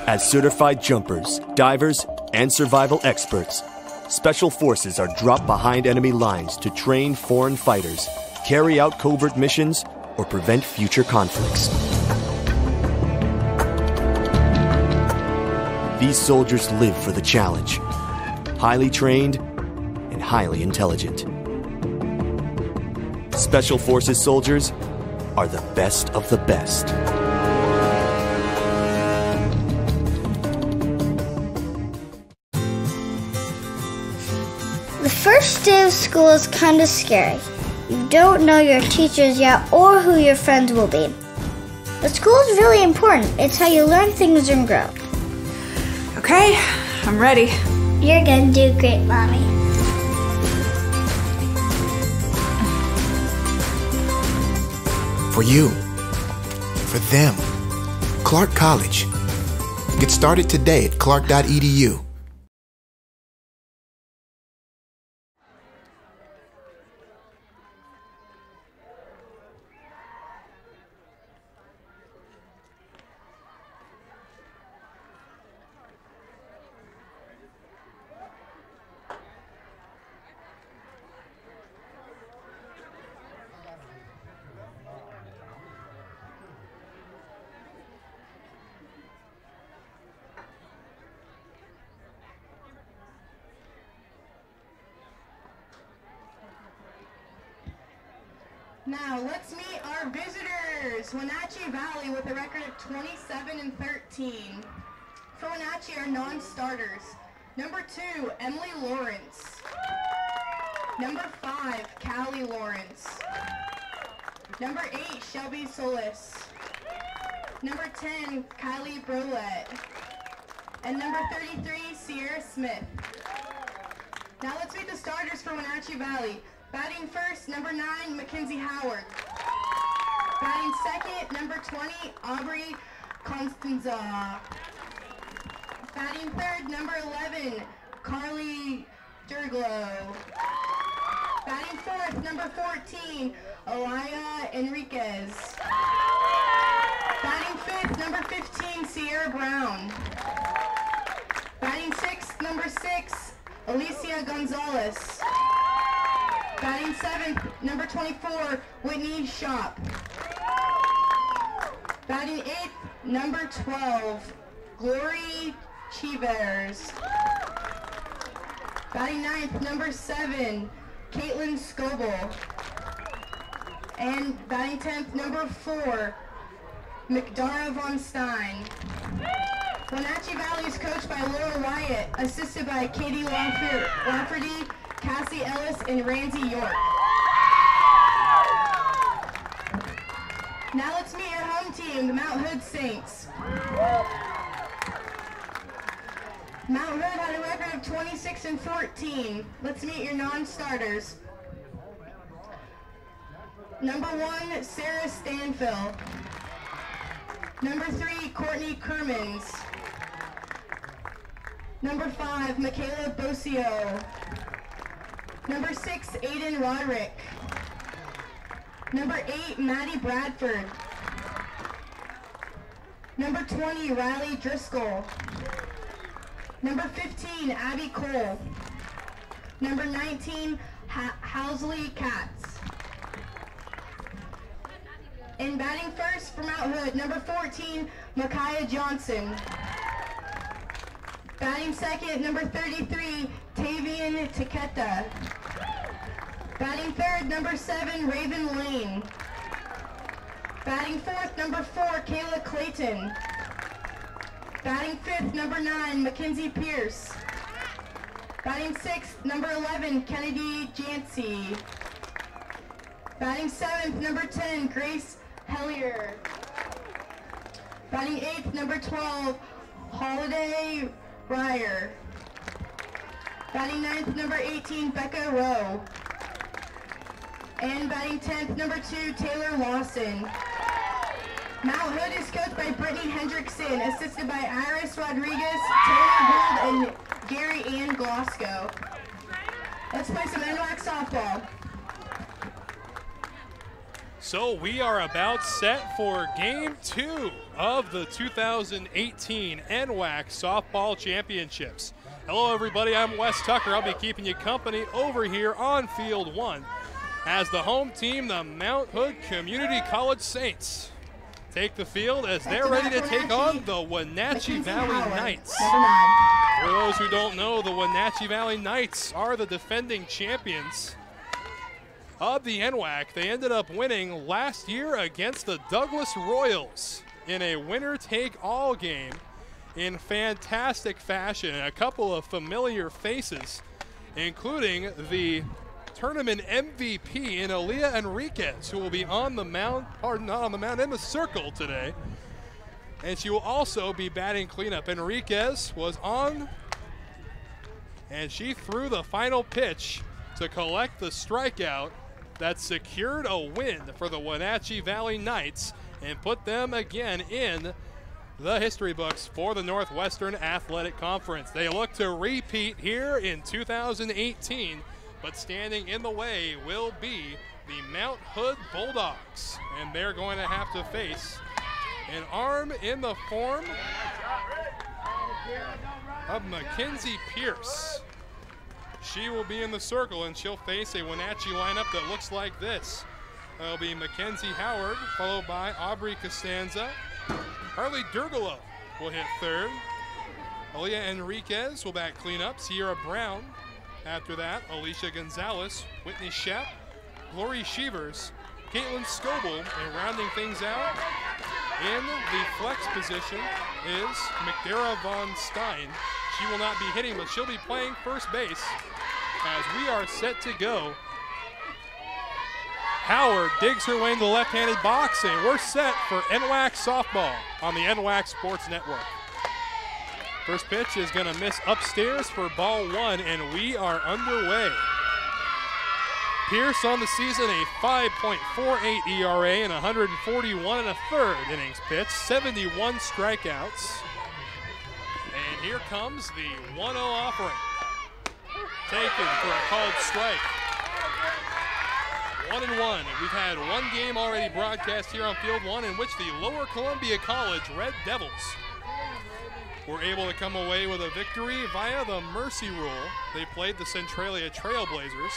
As certified jumpers, divers, and survival experts, Special Forces are dropped behind enemy lines to train foreign fighters, carry out covert missions, or prevent future conflicts. These soldiers live for the challenge, highly trained and highly intelligent. Special Forces soldiers are the best of the best. The first day of school is kind of scary. You don't know your teachers yet or who your friends will be. But school is really important. It's how you learn things and grow. Okay, I'm ready. You're gonna do great, Mommy. For you. For them. Clark College. Get started today at clark.edu. Now let's meet our visitors. Wenatchee Valley with a record of 27-13. For Wenatchee are non-starters. Number 2, Emily Lawrence. Number 5, Callie Lawrence. Number 8, Shelby Solis. Number 10, Kylie Brolette. And number 33, Sierra Smith. Now let's meet the starters for Wenatchee Valley. Batting first, number 9, Mackenzie Howard. Batting second, number 20, Aubrey Constanza. Batting third, number 11, Carly Durglow. Batting fourth, number 14, Alaya Enriquez. Batting fifth, number 15, Sierra Brown. Batting sixth, number 6, Alicia Gonzalez. Batting seventh, number 24, Whitney Shop. Batting eighth, number 12, Glory Chivers. Batting ninth, number 7, Caitlin Scoble. And batting 10th, number 4, McDara Von Stein. Wenatchee Valley is coached by Laura Wyatt, assisted by Katie Lafferty, Cassie Ellis, and Ramsey York. Now let's meet your home team, the Mount Hood Saints. Mount Hood had a record of 26-14. Let's meet your non-starters. Number 1, Sarah Stanfill. Number 3, Courtney Kermans. Number 5, Michaela Bosio. Number 6, Aiden Roderick. Number 8, Maddie Bradford. Number 20, Riley Driscoll. Number 15, Abby Cole. Number 19, Housley Katz. And batting first for Mount Hood, number 14, Micaiah Johnson. Batting second, number 33, Tavian Taketa. Batting third, number 7, Raven Lane. Batting fourth, number 4, Kayla Clayton. Batting fifth, number 9, Mackenzie Pierce. Batting sixth, number 11, Kennedy Jancy. Batting seventh, number 10, Grace Hellier. Batting eighth, number 12, Holiday Ryer. Batting ninth, number 18, Becca Rowe. And batting 10th, number 2, Taylor Lawson. Mount Hood is coached by Brittany Hendrickson, assisted by Iris Rodriguez, Taylor Gould, and Gary Ann Glasgow. Let's play some NWAC softball. So we are about set for Game 2 of the 2018 NWAC Softball Championships. Hello everybody, I'm Wes Tucker. I'll be keeping you company over here on Field 1 as the home team, the Mount Hood Community College Saints, take the field as they're ready to take on the Wenatchee Valley Knights. For those who don't know, the Wenatchee Valley Knights are the defending champions of the NWAC. They ended up winning last year against the Douglas Royals in a winner-take-all game in fantastic fashion. And a couple of familiar faces, including the tournament MVP in Aaliyah Enriquez, who will be on the mound, pardon, not on the mound, in the circle today. And she will also be batting cleanup. Enriquez was on, and she threw the final pitch to collect the strikeout that secured a win for the Wenatchee Valley Knights and put them again in the history books for the Northwestern Athletic Conference. They look to repeat here in 2018, but standing in the way will be the Mount Hood Bulldogs, and they're going to have to face an arm in the form of Mackenzie Pierce. She will be in the circle, and she'll face a Wenatchee lineup that looks like this. It'll be Mackenzie Howard, followed by Aubrey Costanza. Harley Durgalo will hit third. Aaliyah Enriquez will bat cleanup. Sierra Brown after that. Alicia Gonzalez, Whitney Shep, Glory Shevers, Caitlin Scoble, and rounding things out in the flex position is McDara Von Stein. She will not be hitting, but she'll be playing first base as we are set to go. Howard digs her way into the left-handed box, and we're set for NWAC softball on the NWAC Sports Network. First pitch is going to miss upstairs for ball one, and we are underway. Pierce on the season, a 5.48 ERA and 141 and a third innings pitched, 71 strikeouts. And here comes the 1-0 offering. Taken for a called strike. 1-1. We've had one game already broadcast here on Field 1 in which the Lower Columbia College Red Devils were able to come away with a victory via the mercy rule. They played the Centralia Trailblazers.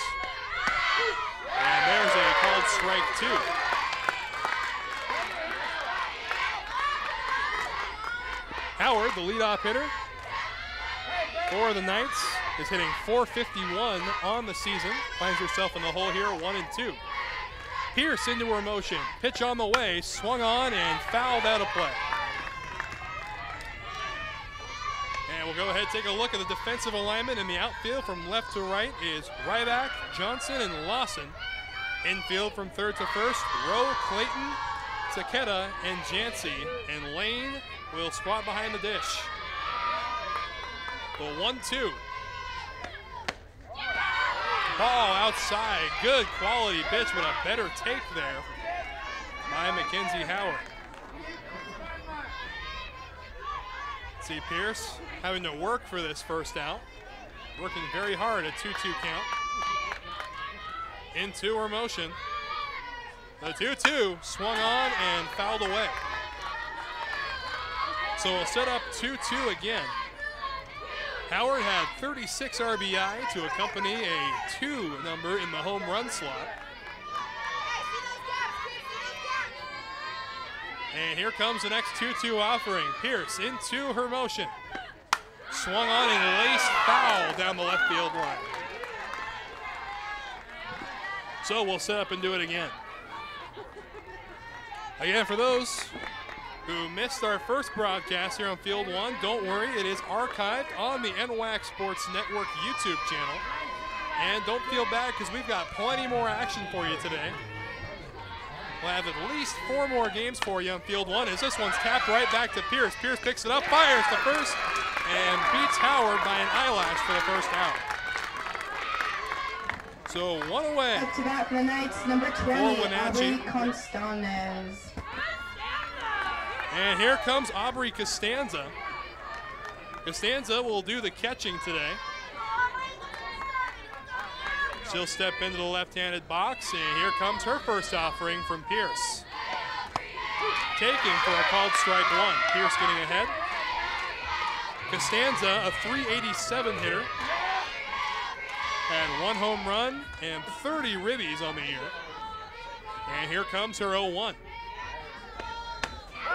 And there's a called strike two. Howard, the leadoff hitter for the Knights, is hitting .451 on the season. Finds herself in the hole here, 1-2. Pierce into her motion. Pitch on the way, swung on and fouled out of play. And we'll go ahead and take a look at the defensive alignment in the outfield. From left to right is Ryback, Johnson, and Lawson. Infield from third to first, Rowe, Clayton, Takeda, and Jancy. And Lane will squat behind the dish. The 1-2. Ball outside. Good quality pitch, but a better take there by Mackenzie Howard. See Pierce having to work for this first out. Working very hard at 2-2 count. Into her motion. The 2-2 swung on and fouled away. So we'll set up 2-2 again. Howard had 36 RBI to accompany a 2 number in the home run slot. And here comes the next 2-2 offering. Pierce into her motion. Swung on and laced foul down the left field line. So we'll set up and do it again. Again, for those who missed our first broadcast here on Field 1, don't worry, it is archived on the NWAC Sports Network YouTube channel. And don't feel bad because we've got plenty more action for you today. We'll have at least 4 more games for you on Field 1 as this one's tapped right back to Pierce. Pierce picks it up, fires the first, and beats Howard by an eyelash for the first out. So 1 away. Up to bat for the Knights, number 20, Aubrey Constanez. And here comes Aubrey Costanza. Costanza will do the catching today. She'll step into the left-handed box, and here comes her first offering from Pierce. Taking for a called strike one. Pierce getting ahead. Costanza, a .387 hitter. Had 1 home run and 30 ribbies on the year. And here comes her 0-1.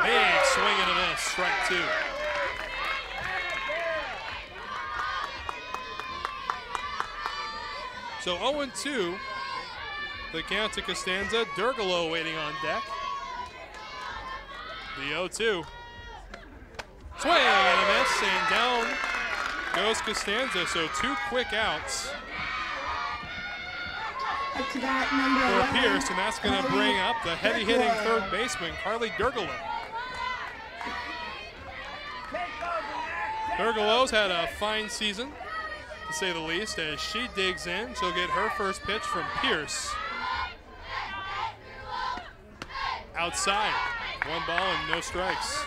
Big swing and a miss, strike two. So 0-2, the count to Costanza. Durgalo waiting on deck. The 0-2. Swing and a miss, and down goes Costanza. So 2 quick outs for Pierce, and that's going to bring up the heavy-hitting third baseman, Carly Durgalo. Durgalo's had a fine season, to say the least. As she digs in, she'll get her first pitch from Pierce. Outside, 1 ball and no strikes.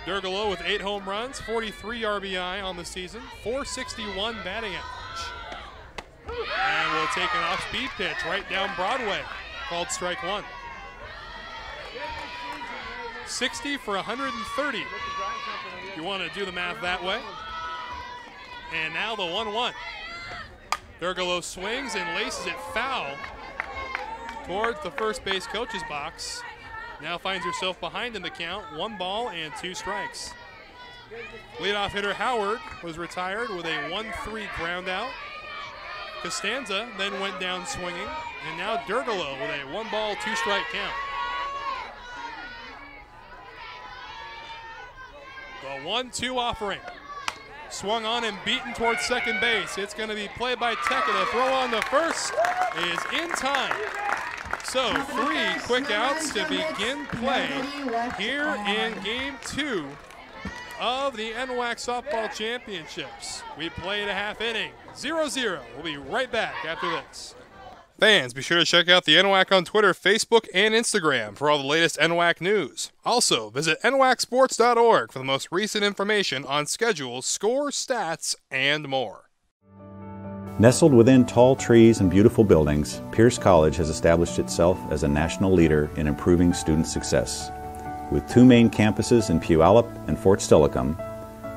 Durgalo with 8 home runs, 43 RBI on the season, .461 batting average. And we'll take an off-speed pitch right down Broadway, called strike one. 60 for 130. If you want to do the math that way. And now the 1-1. Durgalo swings and laces it foul towards the first base coach's box. Now finds herself behind in the count, 1 ball and 2 strikes. Leadoff hitter Howard was retired with a 1-3 ground out. Costanza then went down swinging, and now Durgalo with a 1 ball, 2 strike count. The 1-2 offering. Swung on and beaten towards second base. It's going to be played by Teka. The throw on to first is in time. So 3 quick outs to begin play here in Game 2 of the NWAC Softball Championships. We played a half inning, 0-0. We'll be right back after this. Fans, be sure to check out the NWAC on Twitter, Facebook, and Instagram for all the latest NWAC news. Also, visit nwacsports.org for the most recent information on schedules, scores, stats, and more. Nestled within tall trees and beautiful buildings, Pierce College has established itself as a national leader in improving student success. With 2 main campuses in Puyallup and Fort Steilacoom,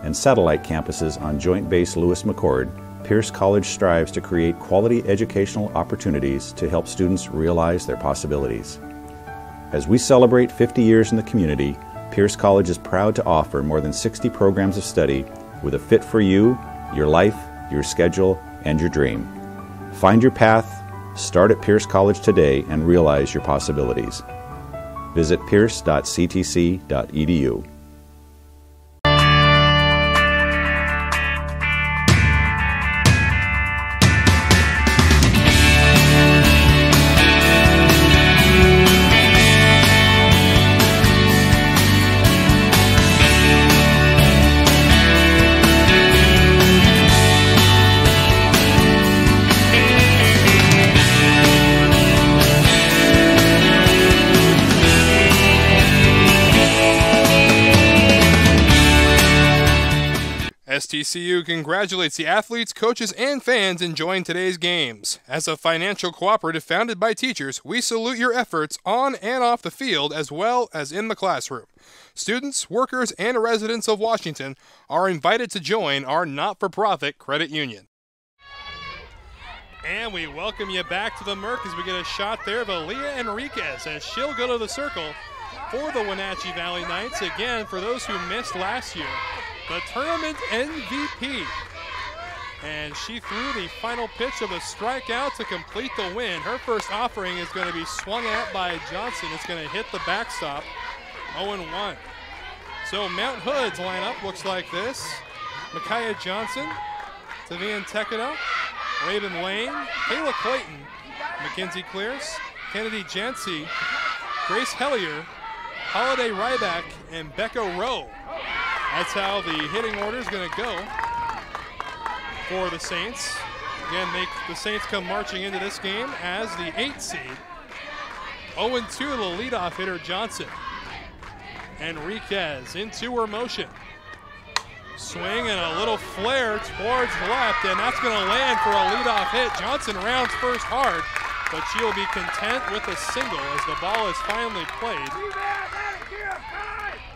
and satellite campuses on Joint Base Lewis-McChord, Pierce College strives to create quality educational opportunities to help students realize their possibilities. As we celebrate 50 years in the community, Pierce College is proud to offer more than 60 programs of study with a fit for you, your life, your schedule, and your dream. Find your path, start at Pierce College today, and realize your possibilities. Visit pierce.ctc.edu. STCU congratulates the athletes, coaches, and fans enjoying today's games. As a financial cooperative founded by teachers, we salute your efforts on and off the field as well as in the classroom. Students, workers, and residents of Washington are invited to join our not-for-profit credit union. And we welcome you back to the Merc as we get a shot there of Aaliyah Enriquez as she'll go to the circle for the Wenatchee Valley Knights. Again, for those who missed last year, the tournament MVP. And she threw the final pitch of a strikeout to complete the win. Her first offering is going to be swung at by Johnson. It's going to hit the backstop, 0-1. So Mount Hood's lineup looks like this. Micaiah Johnson, Tavian Tekino, Raven Lane, Kayla Clayton, Mackenzie Clears, Kennedy Jancy, Grace Hellier, Holiday Ryback, and Becca Rowe. That's how the hitting order is going to go for the Saints. Again, the Saints come marching into this game as the 8th seed. 0-2 the leadoff hitter Johnson. Enriquez into her motion. Swing and a little flare towards left, and that's going to land for a leadoff hit. Johnson rounds first hard, but she'll be content with a single as the ball is finally played.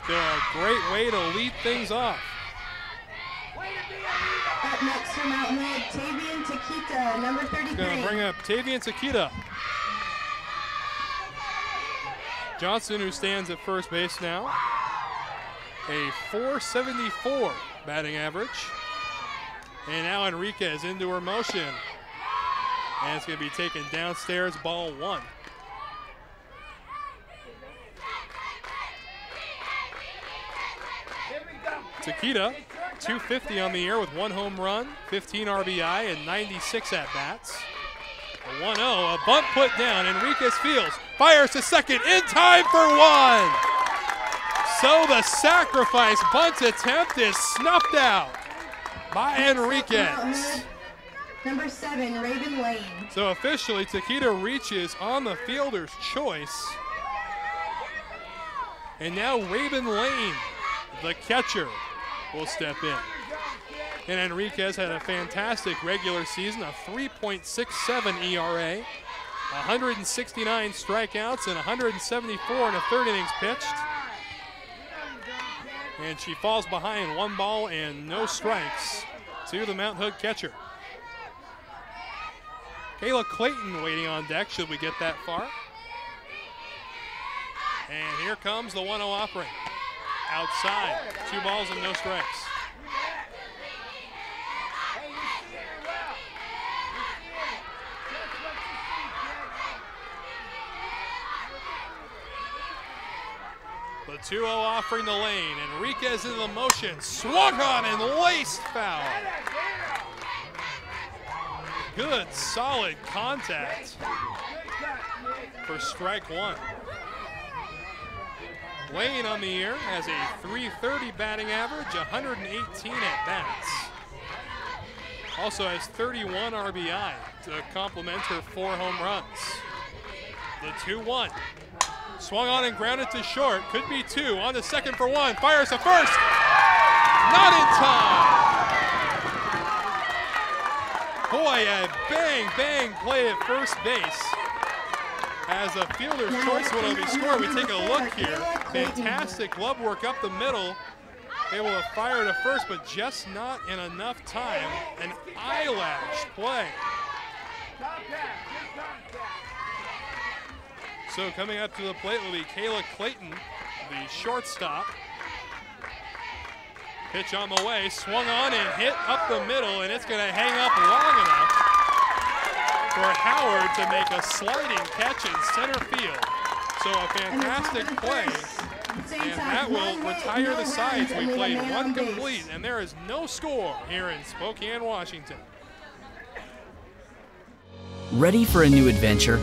So a great way to lead things off. Up next from Mountain Red, Tavian Takita, number 33. Going to bring up Tavian Takita. Johnson, who stands at first base now. A .474 batting average. And now Enriquez into her motion. And it's going to be taken downstairs, ball one. Takita, 250 on the year with 1 home run, 15 RBI, and 96 at-bats. A 1-0, a bunt put down. Enriquez fields, fires to second, in time for one. So the sacrifice bunt attempt is snuffed out by Enriquez. Number 7, Raven Lane. So officially, Takita reaches on the fielder's choice. And now Raven Lane, the catcher, will step in. And Enriquez had a fantastic regular season, a 3.67 ERA, 169 strikeouts, and 174 in the third innings pitched. And she falls behind 1 ball and no strikes to the Mount Hood catcher. Kayla Clayton waiting on deck should we get that far. And here comes the 1-0 offering. Outside, 2 balls and no strikes. The 2-0 offering the lane. Enriquez into the motion, swung on and laced foul. Good, solid contact for strike 1. Lane on the year has a .330 batting average, 118 at-bats. Also has 31 RBI to complement her 4 home runs. The 2-1. Swung on and grounded to short. Could be 2. On to second for 1. Fires to first. Not in time. Boy, a bang, bang play at first base. As a fielder's choice will be scored. We take a look here. Fantastic glove work up the middle. Able to fire to first, but just not in enough time. An eyelash play. So coming up to the plate will be Kayla Clayton, the shortstop. Pitch on the way, swung on and hit up the middle, and it's going to hang up long enough for Howard to make a sliding catch in center field. So a fantastic play, and that will retire the sides. We played 1 complete, and there is no score here in Spokane, Washington. Ready for a new adventure?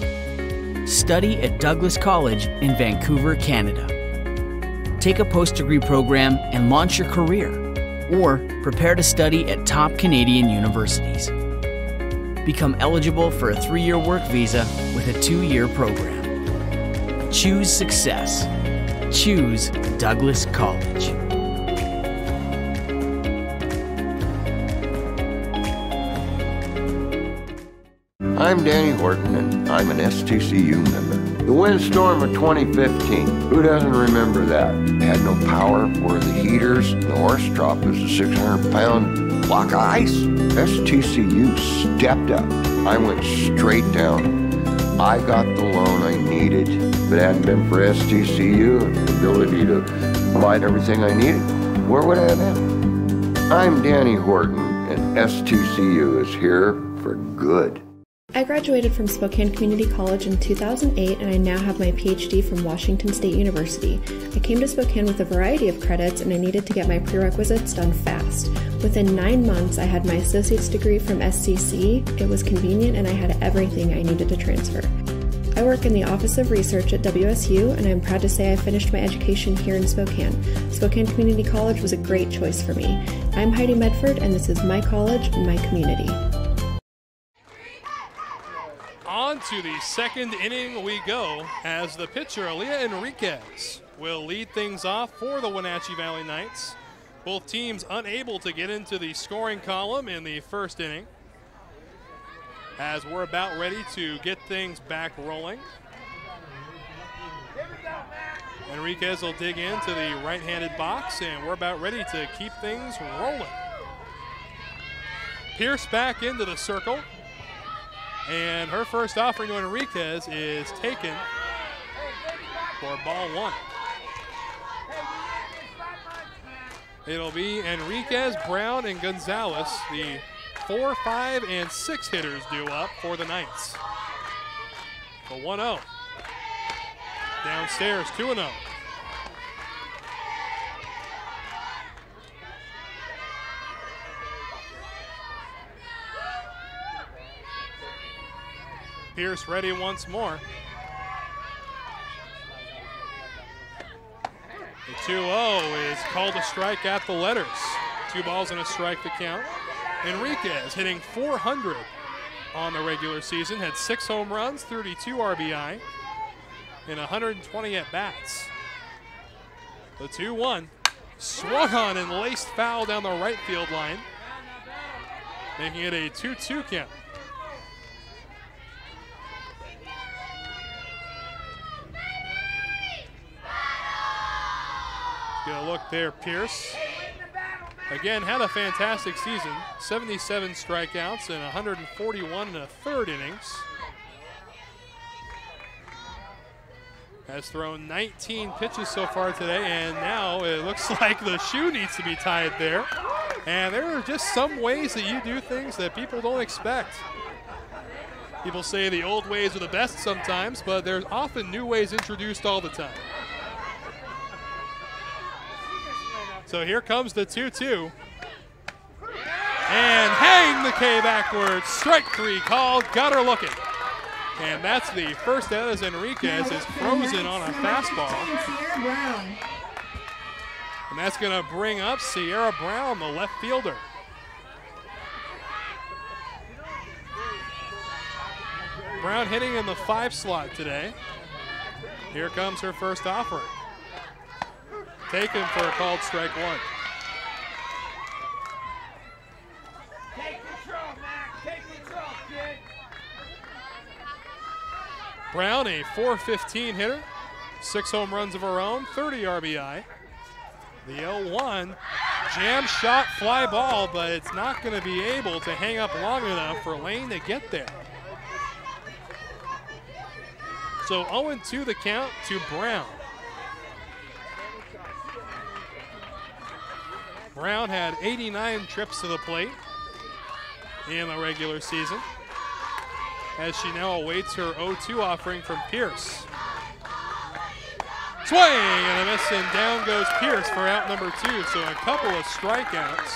Study at Douglas College in Vancouver, Canada. Take a post-degree program and launch your career, or prepare to study at top Canadian universities. Become eligible for a 3-year work visa with a 2-year program. Choose success. Choose Douglas College. I'm Danny Horton, and I'm an STCU member. The windstorm of 2015, who doesn't remember that? They had no power, were the heaters, the horse drop was a 600-pound block of ice. STCU stepped up. I went straight down. I got the loan I needed. If it hadn't been for STCU and the ability to provide everything I needed, where would I have been? I'm Danny Horton, and STCU is here for good. I graduated from Spokane Community College in 2008, and I now have my PhD from Washington State University. I came to Spokane with a variety of credits, and I needed to get my prerequisites done fast. Within 9 months, I had my associate's degree from SCC. It was convenient, and I had everything I needed to transfer. I work in the Office of Research at WSU, and I'm proud to say I finished my education here in Spokane. Spokane Community College was a great choice for me. I'm Heidi Medford, and this is my college and my community. On to the second inning we go as the pitcher, Aaliyah Enriquez, will lead things off for the Wenatchee Valley Knights. Both teams unable to get into the scoring column in the first inning, as we're about ready to get things back rolling. Enriquez will dig into the right-handed box, and we're about ready to keep things rolling. Pierce back into the circle, and her first offering to Enriquez is taken for ball one. It'll be Enriquez, Brown, and Gonzalez, the 4, 5, and 6 hitters due up for the Knights. The 1-0. Downstairs, 2-0. Pierce ready once more. The 2-0 is called a strike at the letters. 2 balls and a strike to count. Enriquez hitting .400 on the regular season, had 6 home runs, 32 RBI, and 120 at-bats. The 2-1 swung on and laced foul down the right field line, making it a 2-2 count. Get a look there, Pierce. Again, had a fantastic season. 77 strikeouts and 141 in the third innings. Has thrown 19 pitches so far today, and now it looks like the shoe needs to be tied there. And there are just some ways that you do things that people don't expect. People say the old ways are the best sometimes, but there's often new ways introduced all the time. So here comes the 2-2. And hang the K backwards. Strike 3 called. Got her looking. And that's the first out as Enriquez is frozen on a fastball. And that's going to bring up Sierra Brown, the left fielder. Brown hitting in the 5 slot today. Here comes her first offering. Taken for a called strike 1. Take control, Mac. Take control, kid. Brown, a .415 hitter, 6 home runs of her own, 30 RBI. The 0-1, jam shot, fly ball, but it's not going to be able to hang up long enough for Lane to get there. So 0-2 the count to Brown. Brown had 89 trips to the plate in the regular season, as she now awaits her 0-2 offering from Pierce. Swing and a miss, and down goes Pierce for out number 2. So a couple of strikeouts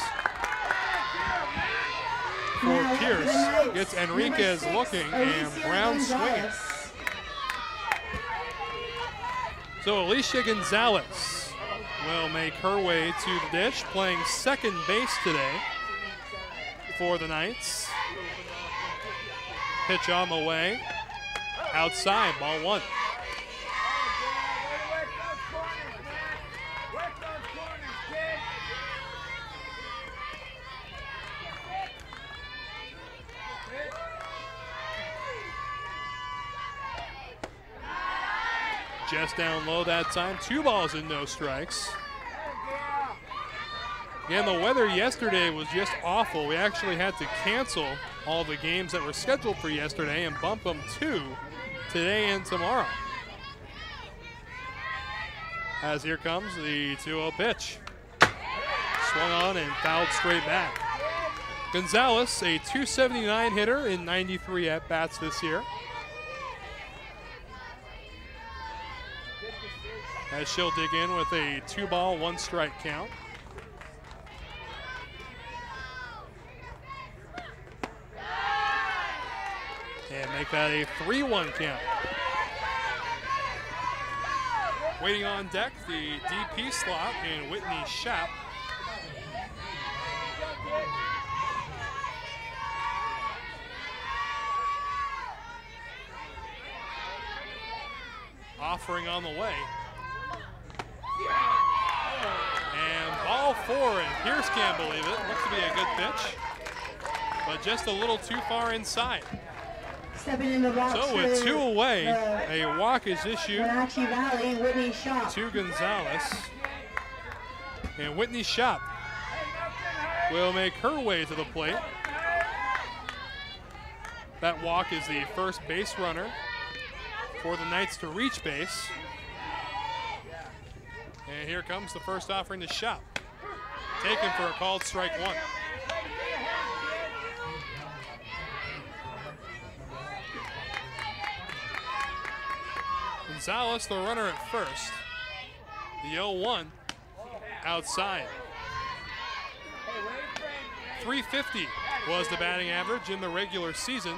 for Pierce. Gets Enriquez looking and Brown swinging. So Alicia Gonzalez will make her way to the dish, playing second base today for the Knights. Pitch on the way, outside, ball 1. Just down low that time. 2 balls and no strikes. Again, the weather yesterday was just awful. We actually had to cancel all the games that were scheduled for yesterday and bump them to today and tomorrow. As here comes the 2-0 pitch. Swung on and fouled straight back. Gonzalez, a .279 hitter in 93 at-bats this year. As she'll dig in with a 2-ball, 1-strike count. And make that a 3-1 count. Waiting on deck, the DP slot in Whitney Schapp. Offering on the way. And ball 4, and Pierce can't believe it. Looks to be a good pitch, but just a little too far inside. Stepping in the box. So with 2 away, a walk is issued Wenatchee Valley, Whitney Shop. to Gonzalez. And Whitney Shop will make her way to the plate. That walk is the first base runner for the Knights to reach base. And here comes the first offering to Shop. Taken for a called strike 1. Gonzalez, the runner at first. The 0-1 outside. 350 was the batting average in the regular season.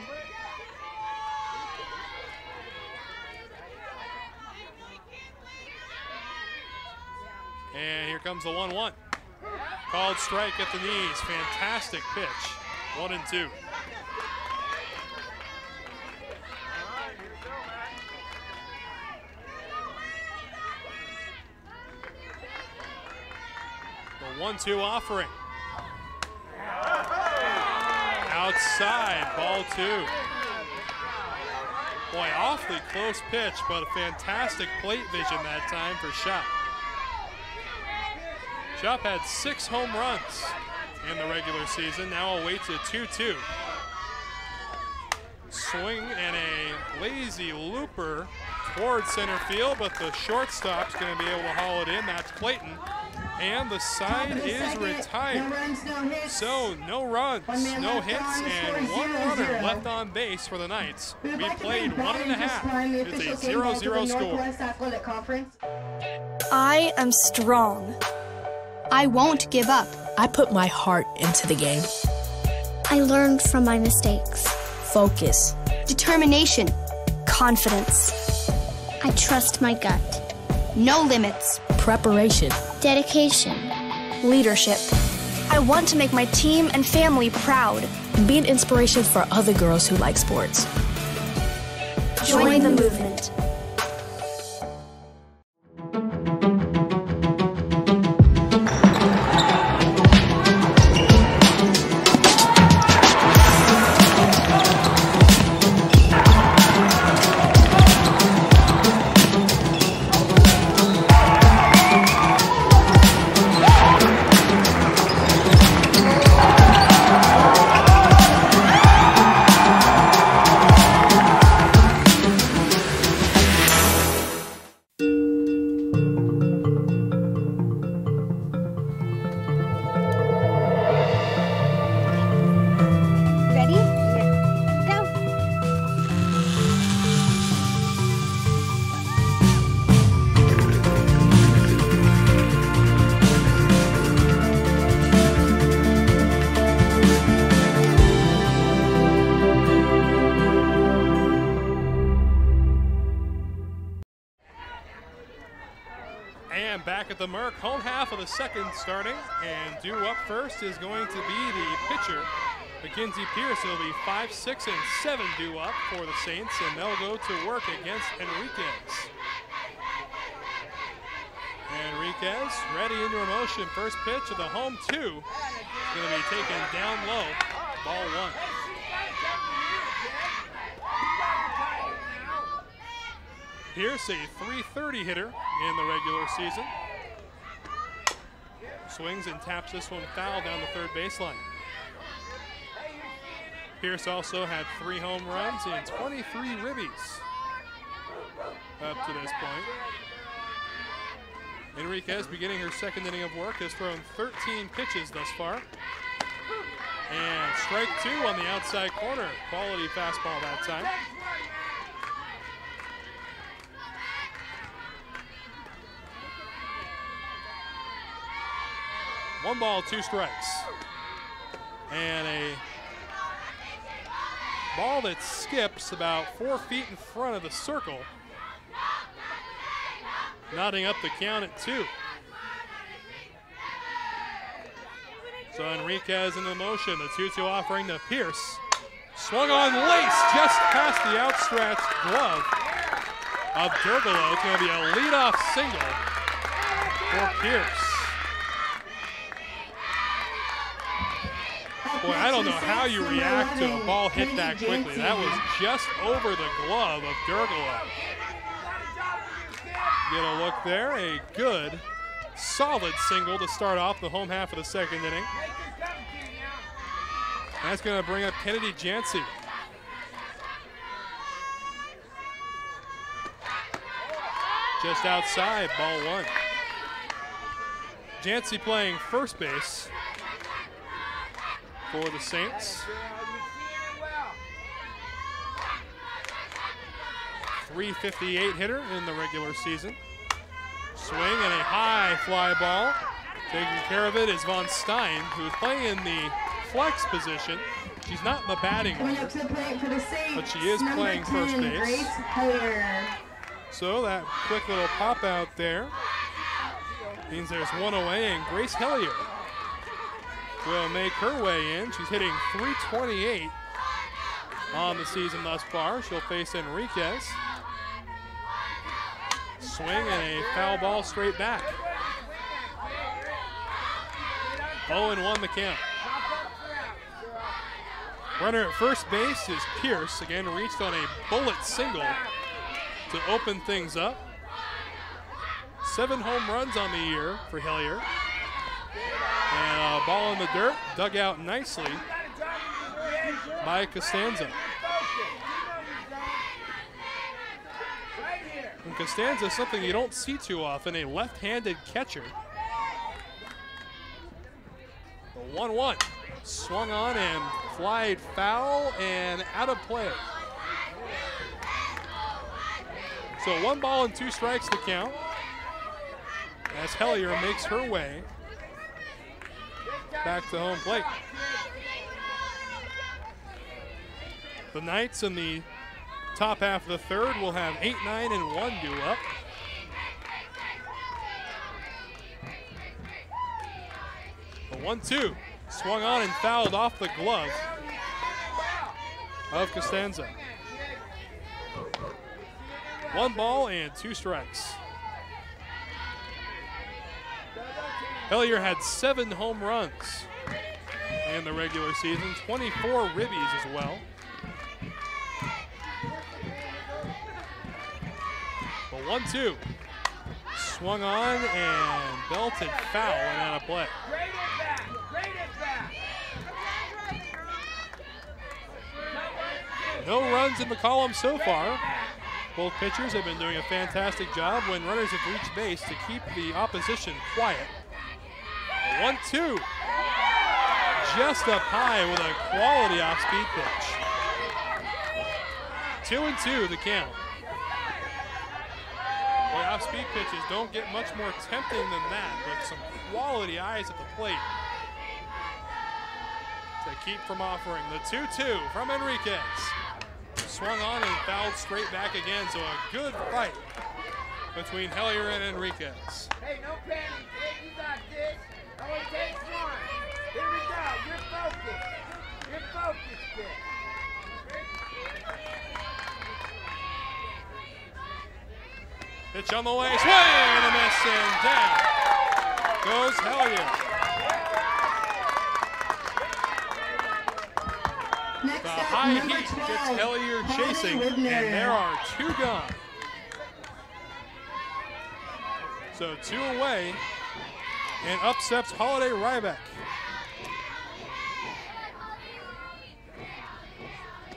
And here comes the 1-1. Called strike at the knees. Fantastic pitch. 1-2. The 1-2 offering. Outside, ball 2. Boy, awfully close pitch, but a fantastic plate vision that time for Shop. Shop had 6 home runs in the regular season, now awaits a 2-2. Swing and a lazy looper towards center field, but the shortstop's going to be able to haul it in. That's Clayton. And the side is retired. No runs, no hits. So no runs, no hits, and 1 runner left on base for the Knights. We played 1.5. It's a 0-0 score. I am strong. I won't give up. I put my heart into the game. I learned from my mistakes. Focus. Determination. Confidence. I trust my gut. No limits. Preparation. Dedication. Leadership. I want to make my team and family proud. Be an inspiration for other girls who like sports. Join the movement. Back at the Merck, home half of the second starting, and due up first is going to be the pitcher, Mackenzie Pierce. It'll be 5, 6, and 7 due up for the Saints, and they'll go to work against Enriquez. Enriquez ready into motion. First pitch of the home 2 is going to be taken down low, ball 1. Pierce, a .330 hitter in the regular season. Swings and taps this one foul down the third baseline. Pierce also had 3 home runs and 23 ribbies up to this point. Enriquez, beginning her second inning of work, has thrown 13 pitches thus far. And strike 2 on the outside corner. Quality fastball that time. One ball, 2 strikes. And a ball that skips about 4 feet in front of the circle. Knotting up the count at 2. So Enriquez into motion, the 2-2 offering to Pierce. Swung on lace just past the outstretched glove of Durgalo. It's going to be a leadoff single for Pierce. Boy, I don't know how you react to a ball hit that quickly. That was just over the glove of Durgala. Get a look there. A good, solid single to start off the home half of the second inning. That's going to bring up Kennedy Jancy. Just outside, ball one. Jancy playing first base for the Saints. .358 hitter in the regular season. Swing and a high fly ball. Taking care of it is Von Stein, who's playing in the flex position. She's not in the batting order, but she is playing first base. So that quick little pop out there means there's one away, and Grace Hellier will make her way in. She's hitting .328 on the season thus far. She'll face Enriquez. Swing and a foul ball straight back. 0-1 the count. Runner at first base is Pierce. Again, reached on a bullet single to open things up. 7 home runs on the year for Hillier. And a ball in the dirt, dug out nicely by Costanza. And Costanza is something you don't see too often, a left-handed catcher. The 1-1, swung on and flied foul and out of play. So 1 ball and 2 strikes to count as Hellier makes her way back to home plate. The Knights in the top half of the third will have 8, 9, and 1 due up. The 1-2 swung on and fouled off the glove of Costanza. 1 ball and 2 strikes. Hellier had 7 home runs in the regular season, 24 ribbies as well. The 1-2 swung on and belted foul and out of play. No runs in the column so far. Both pitchers have been doing a fantastic job when runners have reached base to keep the opposition quiet. 1-2, just up high with a quality off-speed pitch. 2-2 the count. The off-speed pitches don't get much more tempting than that, but some quality eyes at the plate to keep from offering. The 2-2 from Enriquez. Swung on and fouled straight back again, so a good fight between Hellier and Enriquez. Hey, no panic, kid. You got this. Only takes 1. Here we go. You're focused. You're focused, kid. Pitch on the way, swing and a miss, and down goes Hellier. The high heat gets Hellier chasing, and there are 2 gone. So 2 away, and up steps Holiday Ryback.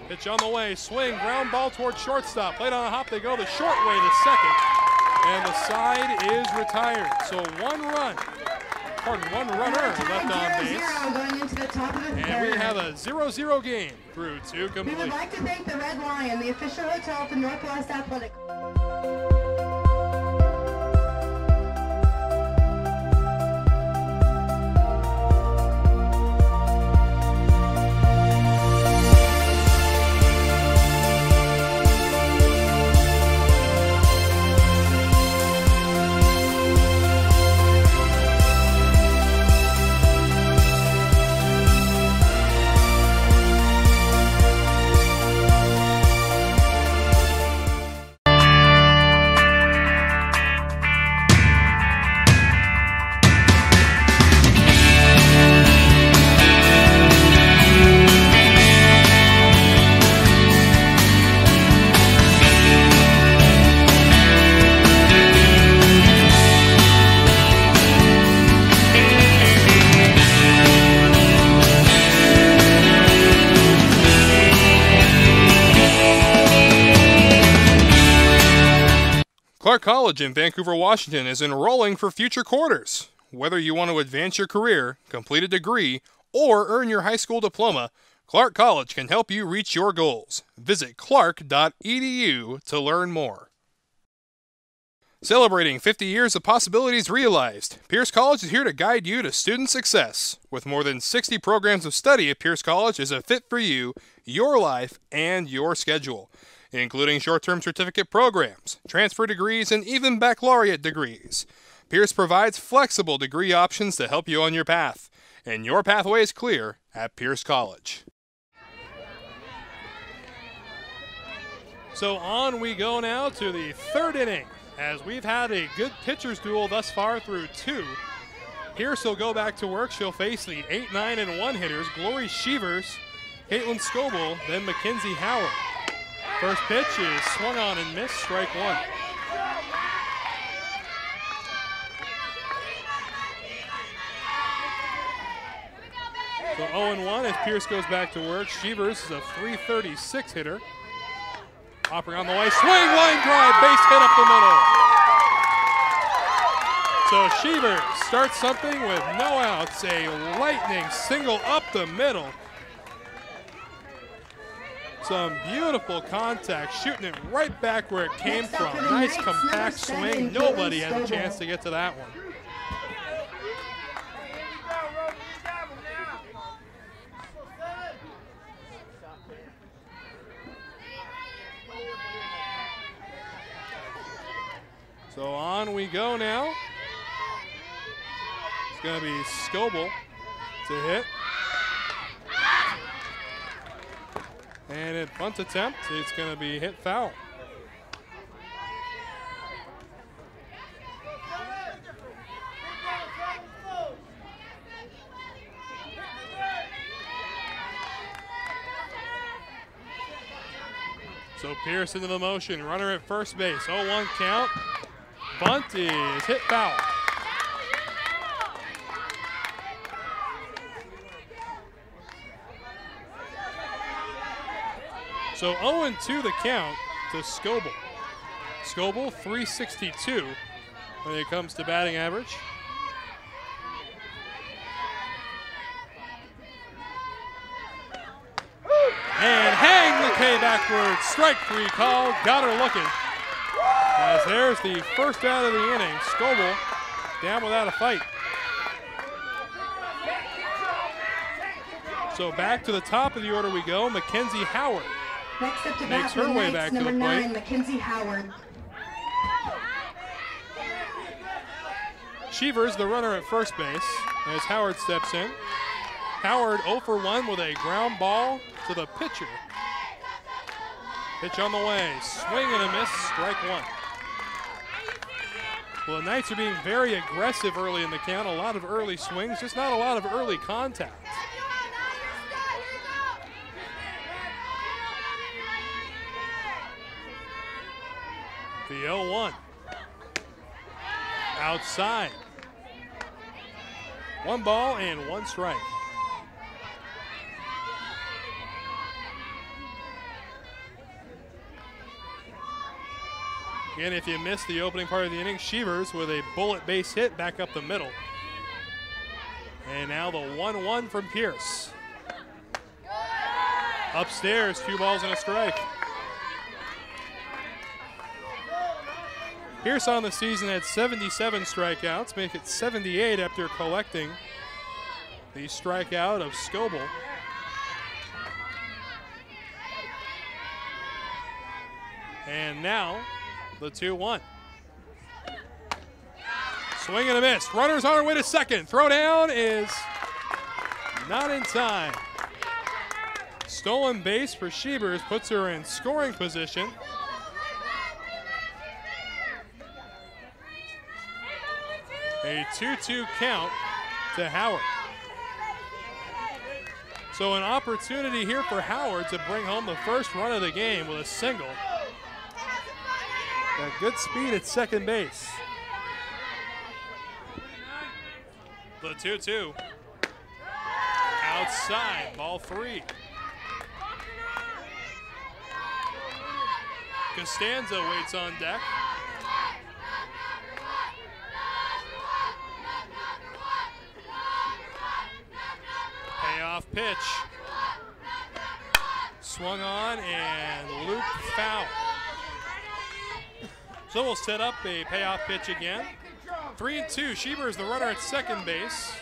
Pitch on the way, swing, ground ball towards shortstop. Played on a hop, they go the short way to second, and the side is retired. So 1 runner left on base. And we have a 0-0 game through 2 complete. We would like to thank the Red Lion, the official hotel for Northwest Athletic. Clark College in Vancouver, Washington is enrolling for future quarters. Whether you want to advance your career, complete a degree, or earn your high school diploma, Clark College can help you reach your goals. Visit clark.edu to learn more. Celebrating 50 years of possibilities realized, Pierce College is here to guide you to student success. With more than 60 programs of study at Pierce College is a fit for you, your life, and your schedule, including short-term certificate programs, transfer degrees, and even baccalaureate degrees. Pierce provides flexible degree options to help you on your path, and your pathway is clear at Pierce College. So on we go now to the third inning, as we've had a good pitcher's duel thus far through 2. Pierce will go back to work. She'll face the 8, 9, and 1 hitters, Glory Shevers, Caitlin Scoble, then Mackenzie Howard. First pitch is swung on and missed, strike 1. So 0-1 as Pierce goes back to work. Shevers is a .336 hitter. Hopping on the way, swing, line drive, base hit up the middle. So Shevers starts something with no outs, a lightning single up the middle. Some beautiful contact, shooting it right back where it came from. Nice compact swing, nobody had a chance to get to that one. So on we go now. It's going to be Scoble to hit. And at bunt attempt, it's going to be hit foul. So Pierce into the motion, runner at first base, 0-1 count. Bunt is hit foul. So 0-2 the count to Scoble. Scoble .362 when it comes to batting average. And hang the K backwards. Strike 3 call. Got her looking. As there's the first out of the inning. Scoble down without a fight. So back to the top of the order we go. Mackenzie Howard Next up to makes bat her way back to the number plate. 9, Mackenzie Howard. Shevers, the runner at first base, as Howard steps in. Howard 0 for 1 with a ground ball to the pitcher. Pitch on the way, swing and a miss, strike 1. Well, the Knights are being very aggressive early in the count. A lot of early swings, just not a lot of early contact. The 0-1. Outside. 1 ball and 1 strike. Again, if you missed the opening part of the inning, Shevers with a bullet base hit back up the middle. And now the 1-1 from Pierce. Upstairs, 2 balls and a strike. Pierce on the season had 77 strikeouts, make it 78 after collecting the strikeout of Scoble. And now the 2-1. Swing and a miss. Runners on her way to second. Throw down is not in time. Stolen base for Shevers puts her in scoring position. A 2-2 count to Howard. So an opportunity here for Howard to bring home the first run of the game with a single. Got good speed at second base. The 2-2. Outside, ball 3. Costanza waits on deck. pitch. Swung on and looped foul. So we'll set up a payoff pitch again. 3-2. Schieber is the runner at second base.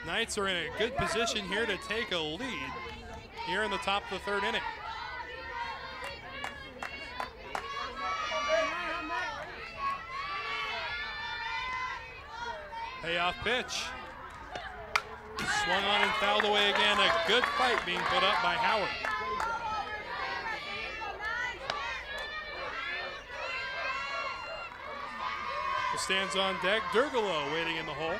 Knights are in a good position here to take a lead here in the top of the third inning. Payoff pitch. Swung on and fouled away again. A good fight being put up by Howard. Stands on deck. Durgalo waiting in the hole.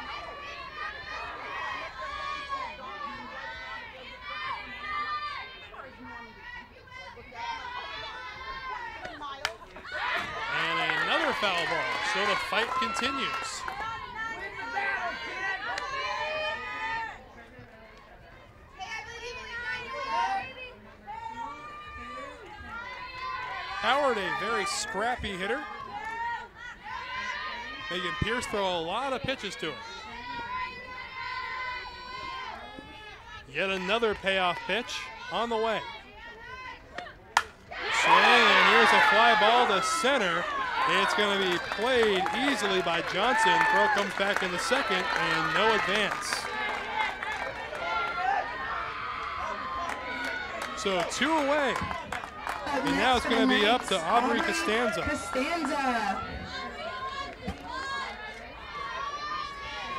And another foul ball. So the fight continues. Howard, a very scrappy hitter. Making Pierce throw a lot of pitches to him. Yet another payoff pitch on the way. Swing, and here's a fly ball to center. It's going to be played easily by Johnson. Throw comes back in the second, and no advance. So 2 away. And now it's going to be up to Aubrey Costanza.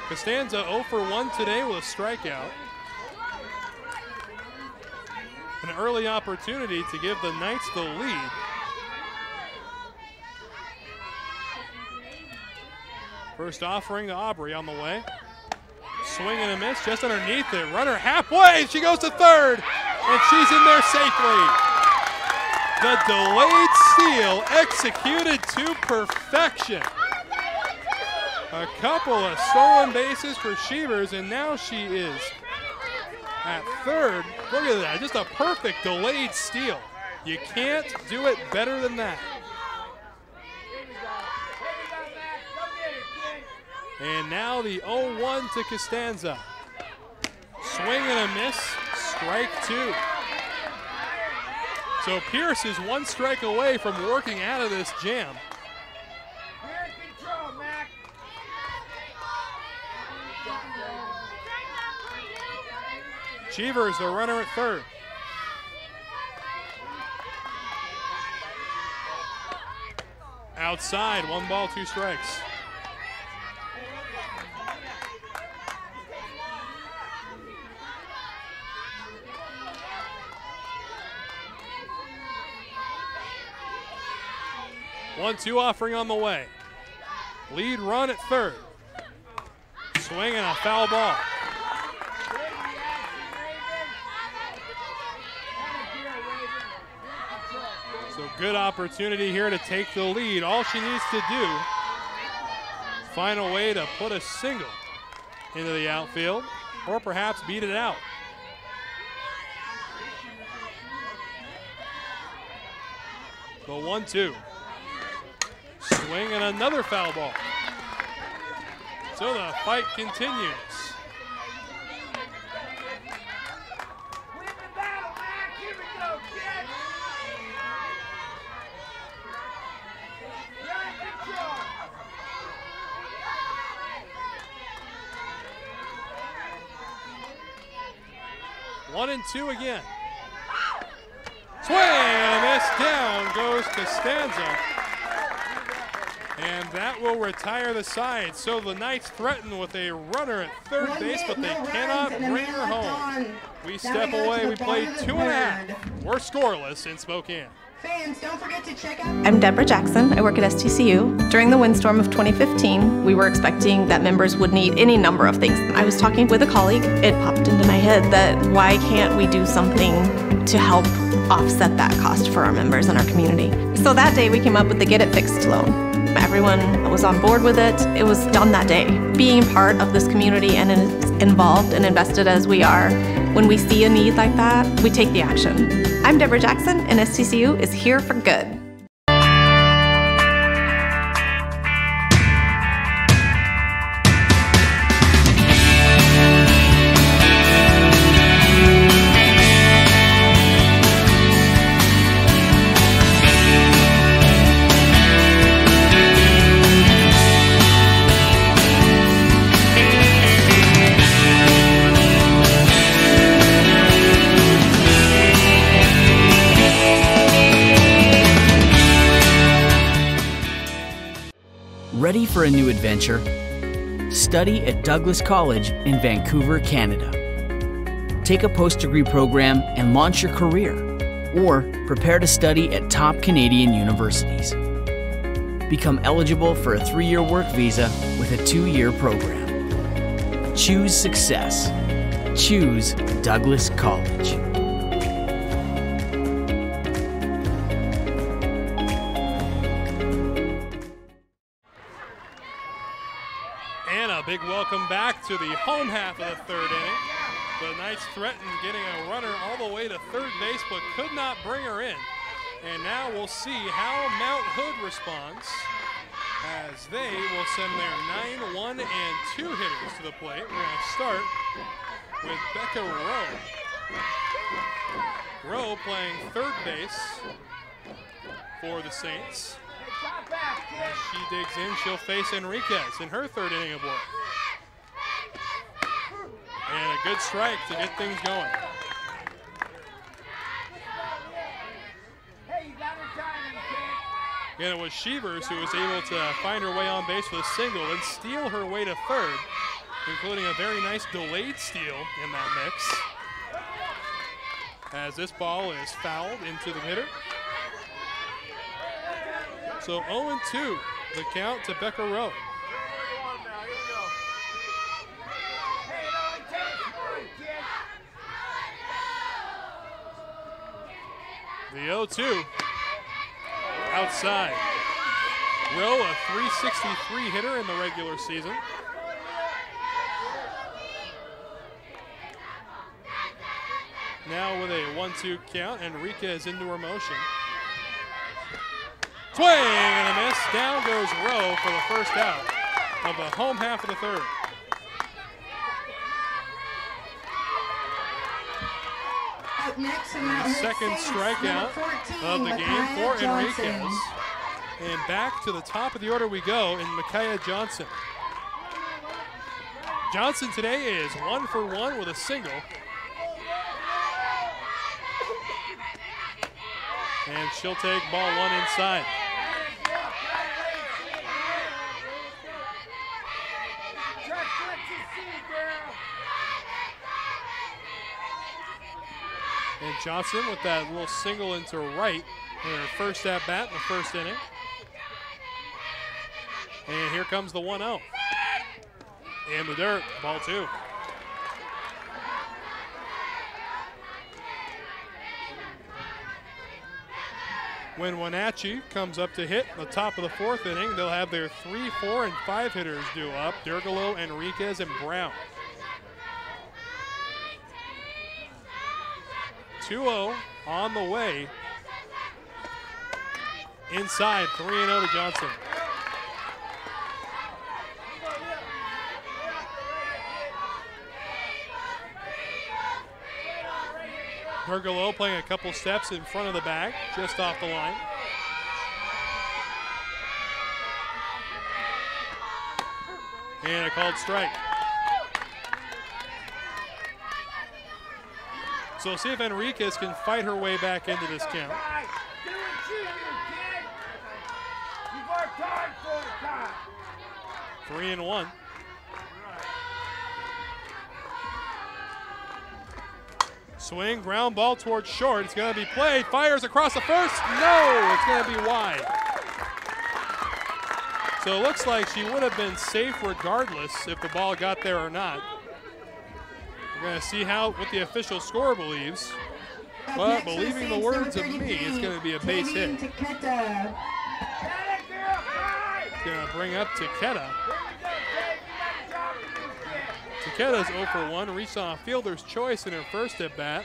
Costanza 0 for 1 today with a strikeout. An early opportunity to give the Knights the lead. First offering to Aubrey on the way. Swing and a miss just underneath it. Runner halfway. She goes to third, and she's in there safely. The delayed steal executed to perfection. A couple of stolen bases for Schieber, and now she is at third. Look at that, just a perfect delayed steal. You can't do it better than that. And now the 0-1 to Costanza. Swing and a miss, strike 2. So Pierce is 1 strike away from working out of this jam. Schieber is the runner at third. Outside, 1 ball, 2 strikes. One-two offering on the way. Lead run at third. Swing and a foul ball. So good opportunity here to take the lead. All she needs to do, find a way to put a single into the outfield or perhaps beat it out. The 1-2. Swing and another foul ball. So the fight continues. One and two again. Swing and a miss. Down goes Costanza. And that will retire the side. So the Knights threaten with a runner at third base, but they cannot bring her home. We step away. We played 2.5. We're scoreless in Spokane. Fans, don't forget to check out. I'm Deborah Jackson. I work at STCU. During the windstorm of 2015, we were expecting that members would need any number of things. I was talking with a colleague. It popped into my head that why can't we do something to help offset that cost for our members and our community? So that day we came up with the Get It Fixed loan. Everyone was on board with it. It was done that day. Being part of this community and involved and invested as we are, when we see a need like that, we take the action. I'm Deborah Jackson, and STCU is here for good. Ready for a new adventure? Study at Douglas College in Vancouver, Canada. Take a post-degree program and launch your career, or prepare to study at top Canadian universities. Become eligible for a 3-year work visa with a 2-year program. Choose success. Choose Douglas College. And a big welcome back to the home half of the third inning. The Knights threatened getting a runner all the way to third base, but could not bring her in. And now we'll see how Mount Hood responds, as they will send their 9, 1, and 2 hitters to the plate. We're going to start with Becca Rowe. Rowe playing third base for the Saints. As she digs in, she'll face Enriquez in her third inning of work. And a good strike to get things going. Again, it was Shevers who was able to find her way on base with a single and steal her way to third, including a very nice delayed steal in that mix. As this ball is fouled into the hitter. So 0-2, the count to Becca Rowe. The 0-2 outside. Rowe, a .363 hitter in the regular season. Now with a 1-2 count, Enriquez into her motion. Swing and a miss. Down goes Rowe for the first out of the home half of the third. Next, the second strikeout of the game for Enriquez. And back to the top of the order we go in Micaiah Johnson. Johnson today is 1 for 1 with a single. And she'll take ball 1 inside. And Johnson with that little single into right in her first at bat in the first inning. And here comes the 1-0. In the dirt, ball 2. When Wenatchee comes up to hit the top of the 4th inning, they'll have their 3, 4, and 5 hitters due up: Durgalo, Enriquez, and Brown. 2-0 on the way. Inside, 3-0 to Johnson. Durgalo playing a couple steps in front of the bag, just off the line. And a called strike. So see if Enriquez can fight her way back into this count. 3-1. Swing, ground ball towards short. It's going to be played. Fires across the first. No, it's going to be wide. So it looks like she would have been safe regardless if the ball got there or not. We're going to see what the official score believes. But believing the words of me, it's going to be a base hit. It's going to bring up Takeda. Takeda's 0 for 1, reached on a fielder's choice in her first at bat.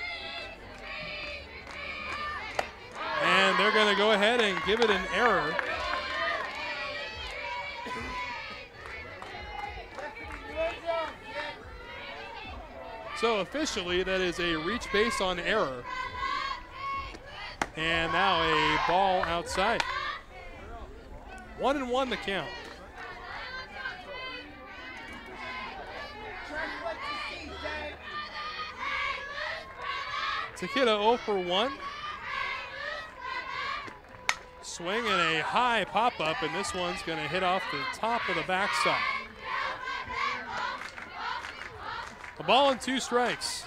And they're going to go ahead and give it an error. So officially, that is a reach base on error. And now a ball outside. 1-1 the count. Takeda 0 for 1. swing and a high pop-up, and this one's going to hit off the top of the backstop. A ball and 2 strikes.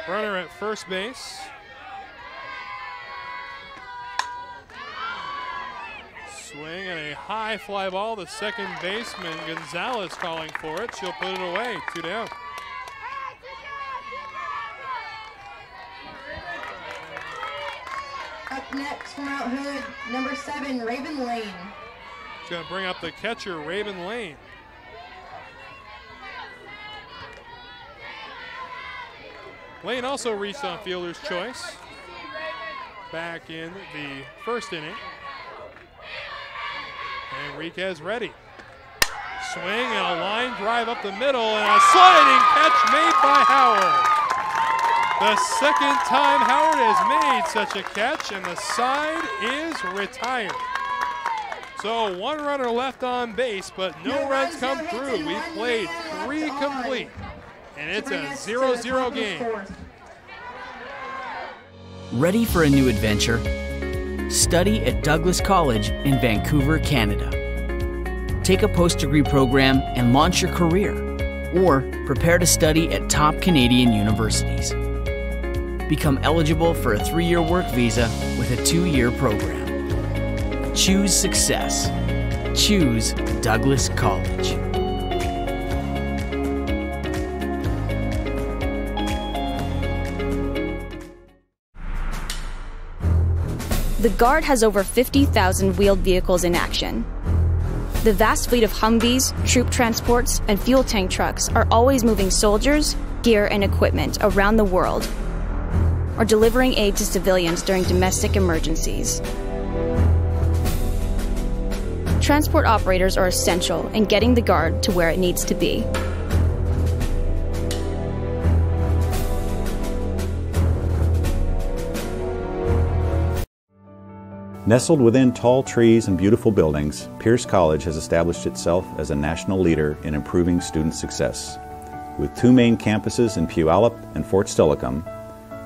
Runner at first base. Swing and a high fly ball. The second baseman, Gonzalez, calling for it. She'll put it away. 2 down. Up next from Mount Hood, number 7, Raven Lane. She's going to bring up the catcher, Raven Lane. Lane also reached on fielder's choice back in the first inning. Enriquez ready. Swing and a line drive up the middle and a sliding catch made by Howard. The second time Howard has made such a catch, and the side is retired. So 1 runner left on base, but no runs come through. We played 3 complete, and it's a 0-0 game. Ready for a new adventure? Study at Douglas College in Vancouver, Canada. Take a post-degree program and launch your career, or prepare to study at top Canadian universities. Become eligible for a 3-year work visa with a 2-year program. Choose success. Choose Douglas College. The Guard has over 50,000 wheeled vehicles in action. The vast fleet of Humvees, troop transports, and fuel tank trucks are always moving soldiers, gear, and equipment around the world, or delivering aid to civilians during domestic emergencies. Transport operators are essential in getting the Guard to where it needs to be. Nestled within tall trees and beautiful buildings, Pierce College has established itself as a national leader in improving student success. With 2 main campuses in Puyallup and Fort Steilacoom,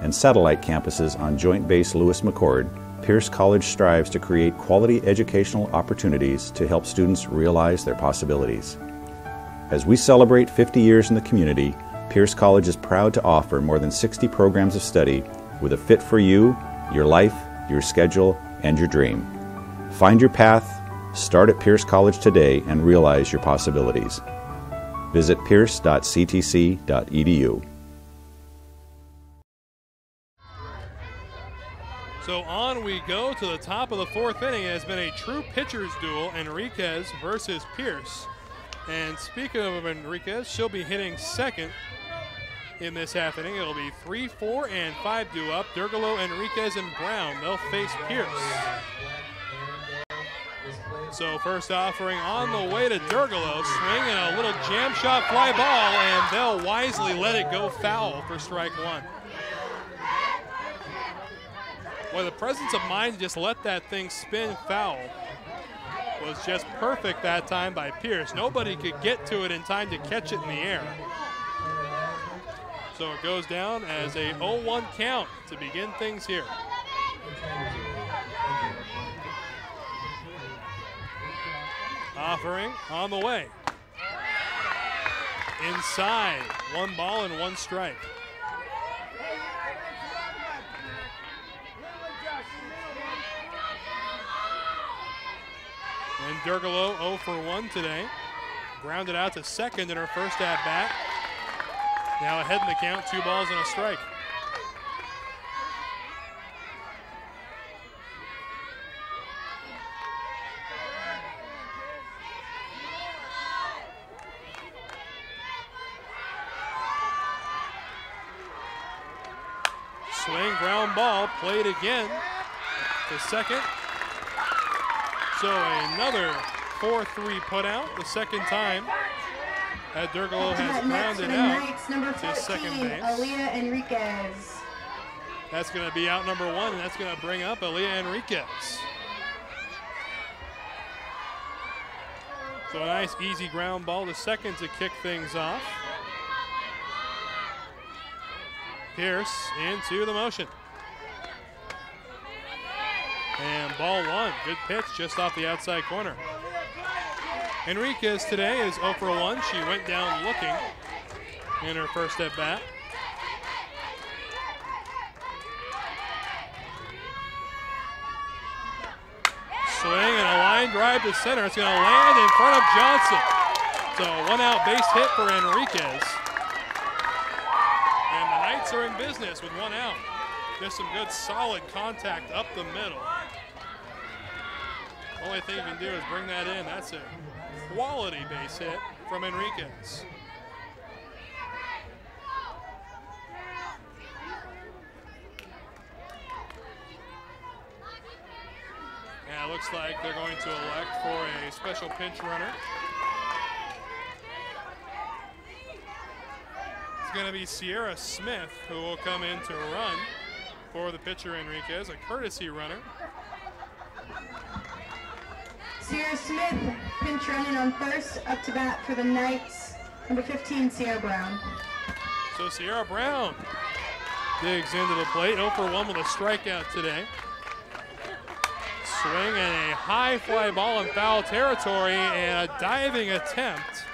and satellite campuses on Joint Base Lewis-McChord, Pierce College strives to create quality educational opportunities to help students realize their possibilities. As we celebrate 50 years in the community, Pierce College is proud to offer more than 60 programs of study with a fit for you, your life, your schedule, and your dream. Find your path, start at Pierce College today, and realize your possibilities. Visit pierce.ctc.edu. So on we go to the top of the 4th inning. It has been a true pitcher's duel, Enriquez versus Pierce. And speaking of Enriquez, she'll be hitting second in this half inning. It'll be 3, 4, and 5 due up. Durgalo, Enriquez, and Brown. They'll face Pierce. So first offering on the way to Durgalo. Swing and a little jam shot fly ball, and they'll wisely let it go foul for strike 1. Boy, the presence of mind to just let that thing spin foul was just perfect that time by Pierce. Nobody could get to it in time to catch it in the air. So it goes down as a 0-1 count to begin things here. Offering on the way. Inside, 1 ball and 1 strike. And Durgalo 0 for 1 today. Grounded out to second in her first at bat. Now ahead in the count, 2 balls and a strike. Swing, ground ball, played again to second. So another 4-3 put out, the second time that Durgalo has grounded out to second base. Aaliyah Enriquez. That's going to be out number 1, and that's going to bring up Aaliyah Enriquez. So a nice easy ground ball to second to kick things off. Pierce into the motion. And ball one. Good pitch just off the outside corner. Enriquez today is 0 for 1. She went down looking in her first at bat. Swing and a line drive to center. It's going to land in front of Johnson. So 1 out base hit for Enriquez. And the Knights are in business with 1 out. Just some good solid contact up the middle. Only thing you can do is bring that in. That's a quality base hit from Enriquez. Yeah, it looks like they're going to elect for a special pinch runner. It's going to be Sierra Smith who will come in to run for the pitcher Enriquez, a courtesy runner. Sierra Smith, pinch running on first, up to bat for the Knights, number 15, Sierra Brown. So Sierra Brown digs into the plate, 0 for 1 with a strikeout today. Swing and a high fly ball in foul territory and a diving attempt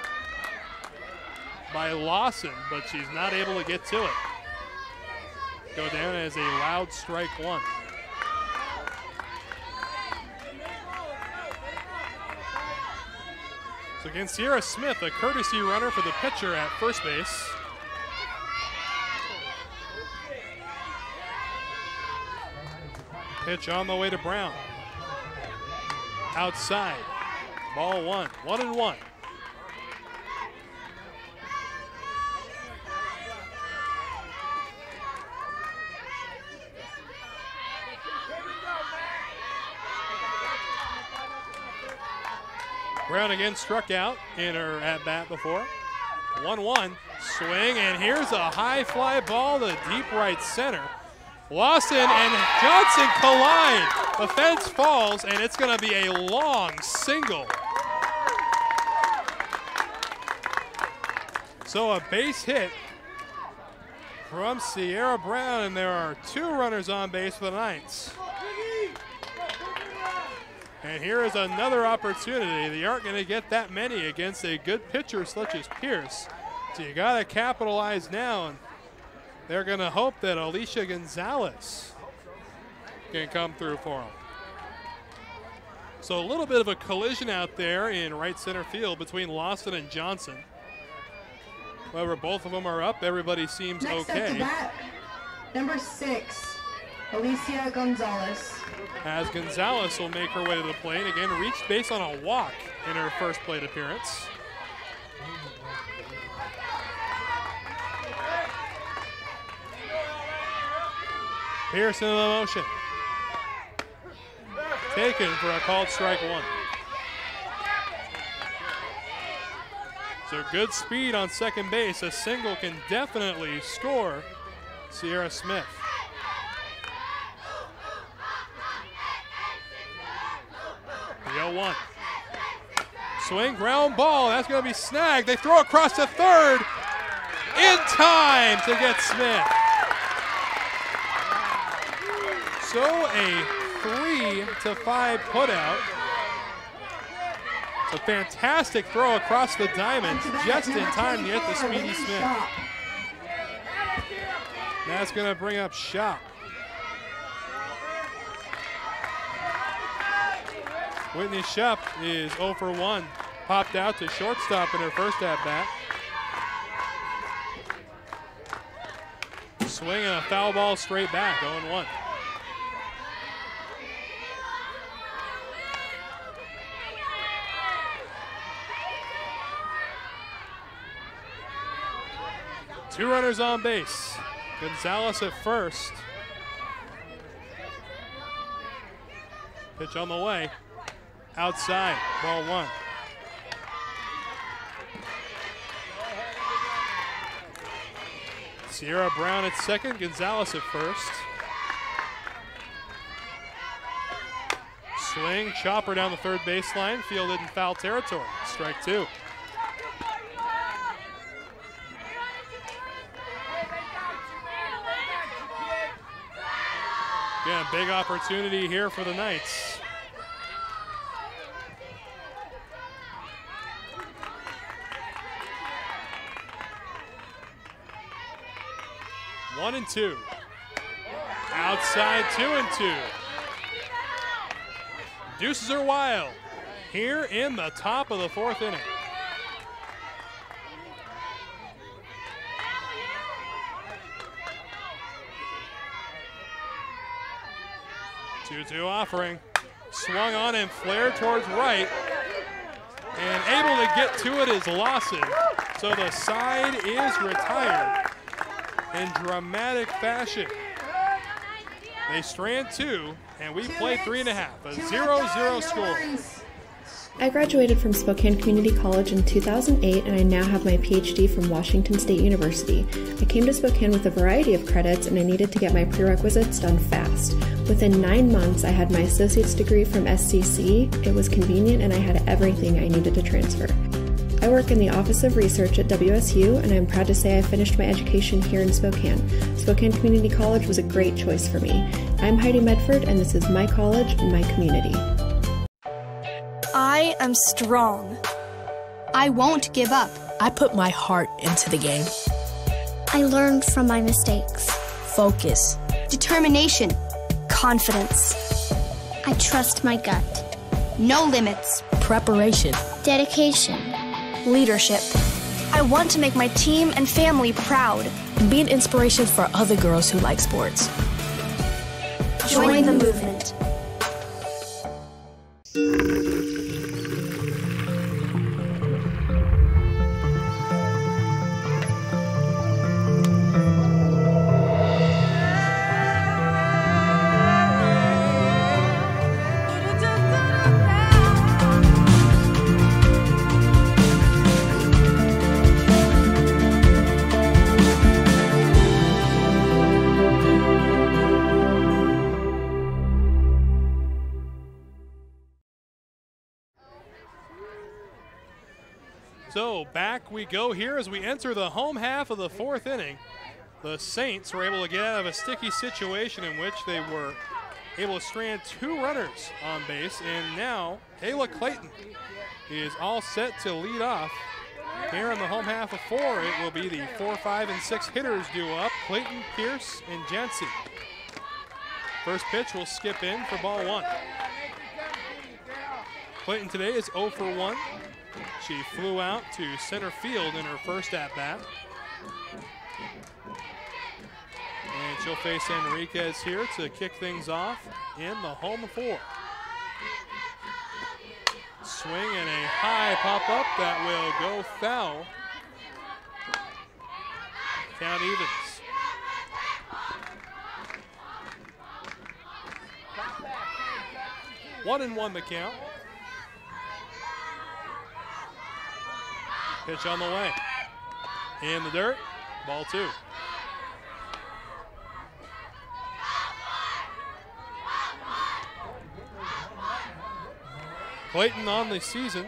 by Lawson, but she's not able to get to it. Go down as a loud strike 1. So again, Sierra Smith, a courtesy runner for the pitcher at first base. Pitch on the way to Brown. Outside, ball 1, 1-1. Brown again struck out in her at-bat before. 1-1, swing, and here's a high fly ball to deep right center. Lawson and Johnson collide. The fence falls, and it's going to be a long single. So a base hit from Sierra Brown, and there are 2 runners on base for the Knights. And here is another opportunity. They aren't going to get that many against a good pitcher such as Pierce. So you got to capitalize now. And they're going to hope that Alicia Gonzalez can come through for them. So a little bit of a collision out there in right center field between Lawson and Johnson. However, both of them are up. Everybody seems Next okay. up to bat, number 6, Alicia Gonzalez. As Gonzalez will make her way to the plate. Again, reached base on a walk in her first plate appearance. Pierce into the motion. Taken for a called strike 1. So good speed on second base. A single can definitely score Sierra Smith. The 0-1. Swing, ground ball. That's going to be snagged. They throw across to third in time to get Smith. So a 3-5 putout. It's a fantastic throw across the diamond just in time to get the speedy Smith. That's going to bring up Shop. Whitney Shop is 0 for 1. Popped out to shortstop in her first at-bat. Swing and a foul ball straight back, 0-1. Two runners on base. Gonzalez at first. Pitch on the way. Outside, ball 1. Sierra Brown at second, Gonzalez at first. Swing, chopper down the third baseline, fielded in foul territory. Strike 2. Again, big opportunity here for the Knights. One and two. Outside 2-2. Deuces are wild here in the top of the fourth inning. 2-2 offering. Swung on and flared towards right. And able to get to it is Lawson. So the side is retired in dramatic fashion. They strand two, and we played 3.5, a 0-0 score. I graduated from Spokane Community College in 2008, and I now have my PhD from Washington State University. I came to Spokane with a variety of credits, and I needed to get my prerequisites done fast. Within 9 months, I had my associate's degree from SCC. It was convenient, and I had everything I needed to transfer. I work in the Office of Research at WSU, and I'm proud to say I finished my education here in Spokane. Spokane Community College was a great choice for me. I'm Heidi Medford, and this is my college, my community. I am strong. I won't give up. I put my heart into the game. I learned from my mistakes. Focus. Determination. Confidence. I trust my gut. No limits. Preparation. Dedication. Leadership. I want to make my team and family proud. Be an inspiration for other girls who like sports. Join the movement. So back we go here as we enter the home half of the fourth inning. The Saints were able to get out of a sticky situation in which they were able to strand two runners on base, and now Kayla Clayton is all set to lead off. Here in the home half of four, it will be the 4, 5, and 6 hitters due up, Clayton, Pierce, and Jensen. First pitch will skip in for ball one. Clayton today is 0 for 1. She flew out to center field in her first at-bat. And she'll face Enriquez here to kick things off in the home of 4. Swing and a high pop-up that will go foul. Count evens. One and one the count. Pitch on the way. In the dirt, ball 2. Clayton on the season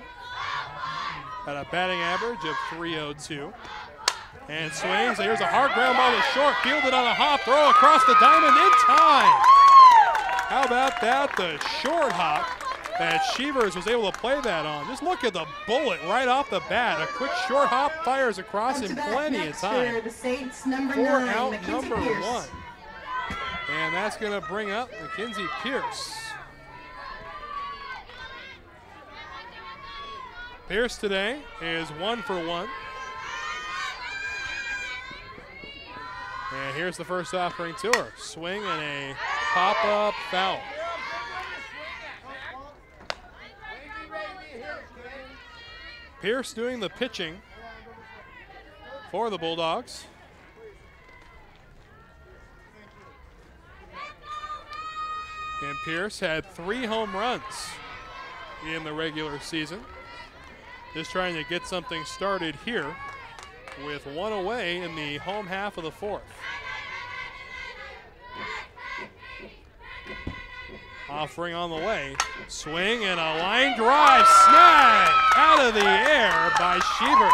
had a batting average of .302. And swings, here's a hard ground ball to short, fielded on a hop, throw across the diamond in time. How about that, the short hop that Shevers was able to play that on. Just look at the bullet right off the bat. A quick short hop fires across in plenty of time. The Saints number 4 9, out, Mackenzie number Pierce. 1. And that's going to bring up Mackenzie Pierce. Pierce today is 1 for 1. And here's the first offering to her. Swing and a pop-up foul. Pierce doing the pitching for the Bulldogs. And Pierce had 3 home runs in the regular season. Just trying to get something started here with 1 away in the home half of the 4th. Offering on the way. Swing and a line drive snag out of the air by Shevers.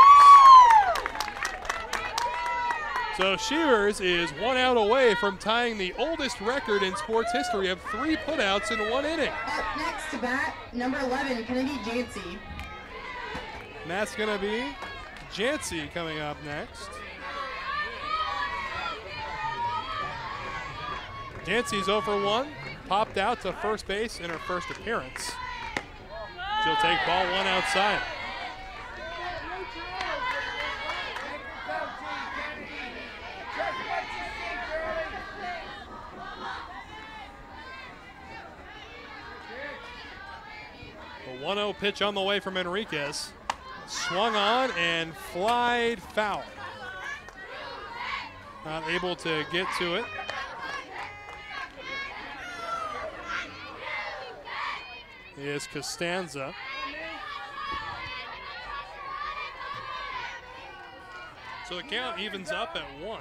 So Shevers is 1 out away from tying the oldest record in sports history of 3 putouts in 1 inning. Up next to bat, number 11, Kennedy Jancy. And that's going to be Jancy coming up next. Jancy's 0 for 1, popped out to first base in her first appearance. She'll take ball 1 outside. A 1-0 pitch on the way from Enriquez. Swung on and flied foul. Not able to get to it. Is Costanza. So the count evens up at 1.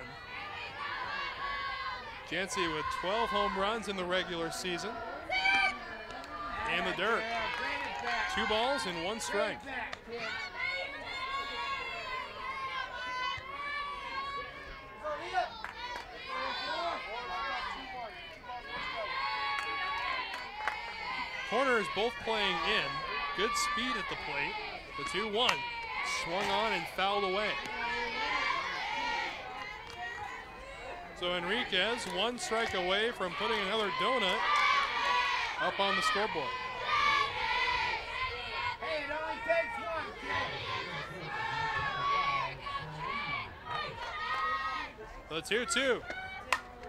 Jancy with 12 home runs in the regular season. And the dirt. 2 balls and 1 strike. Corners both playing in. Good speed at the plate. The 2-1. Swung on and fouled away. So Enriquez 1 strike away from putting another donut up on the scoreboard. Hey, it only takes 1, kid. The 2-2.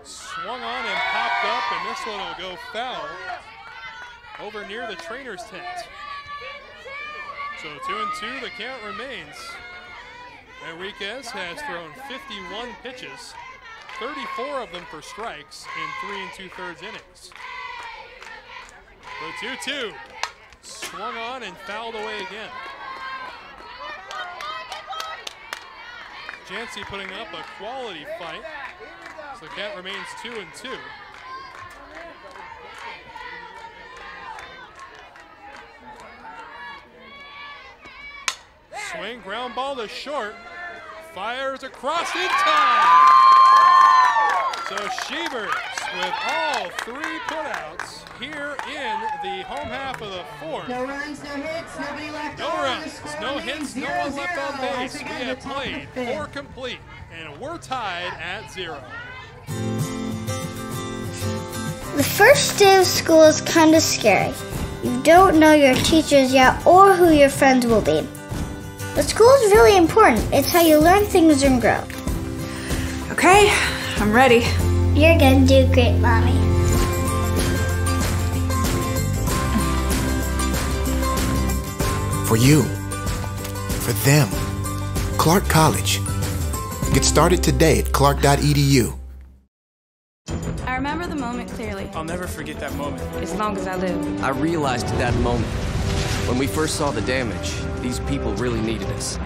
Swung on and popped up, and this one will go foul over near the trainer's tent. So 2-2, the count remains. Enriquez has thrown 51 pitches, 34 of them for strikes in 3 2/3 innings. The 2-2, swung on and fouled away again. Jancy putting up a quality fight. So the count remains 2-2. Swing, ground ball to short. Fires across in time. So Shevers with all 3 putouts here in the home half of the 4th. No runs, no hits, nobody left No on. runs, no hits, no one left on base. We have played 4 complete, and we're tied at 0. The first day of school is kind of scary. You don't know your teachers yet or who your friends will be. But school is really important. It's how you learn things and grow. Okay, I'm ready. You're gonna do great, Mommy. For you, for them, Clark College. Get started today at clark.edu. I remember the moment clearly. I'll never forget that moment. As long as I live. I realized at that moment, when we first saw the damage, these people really needed us.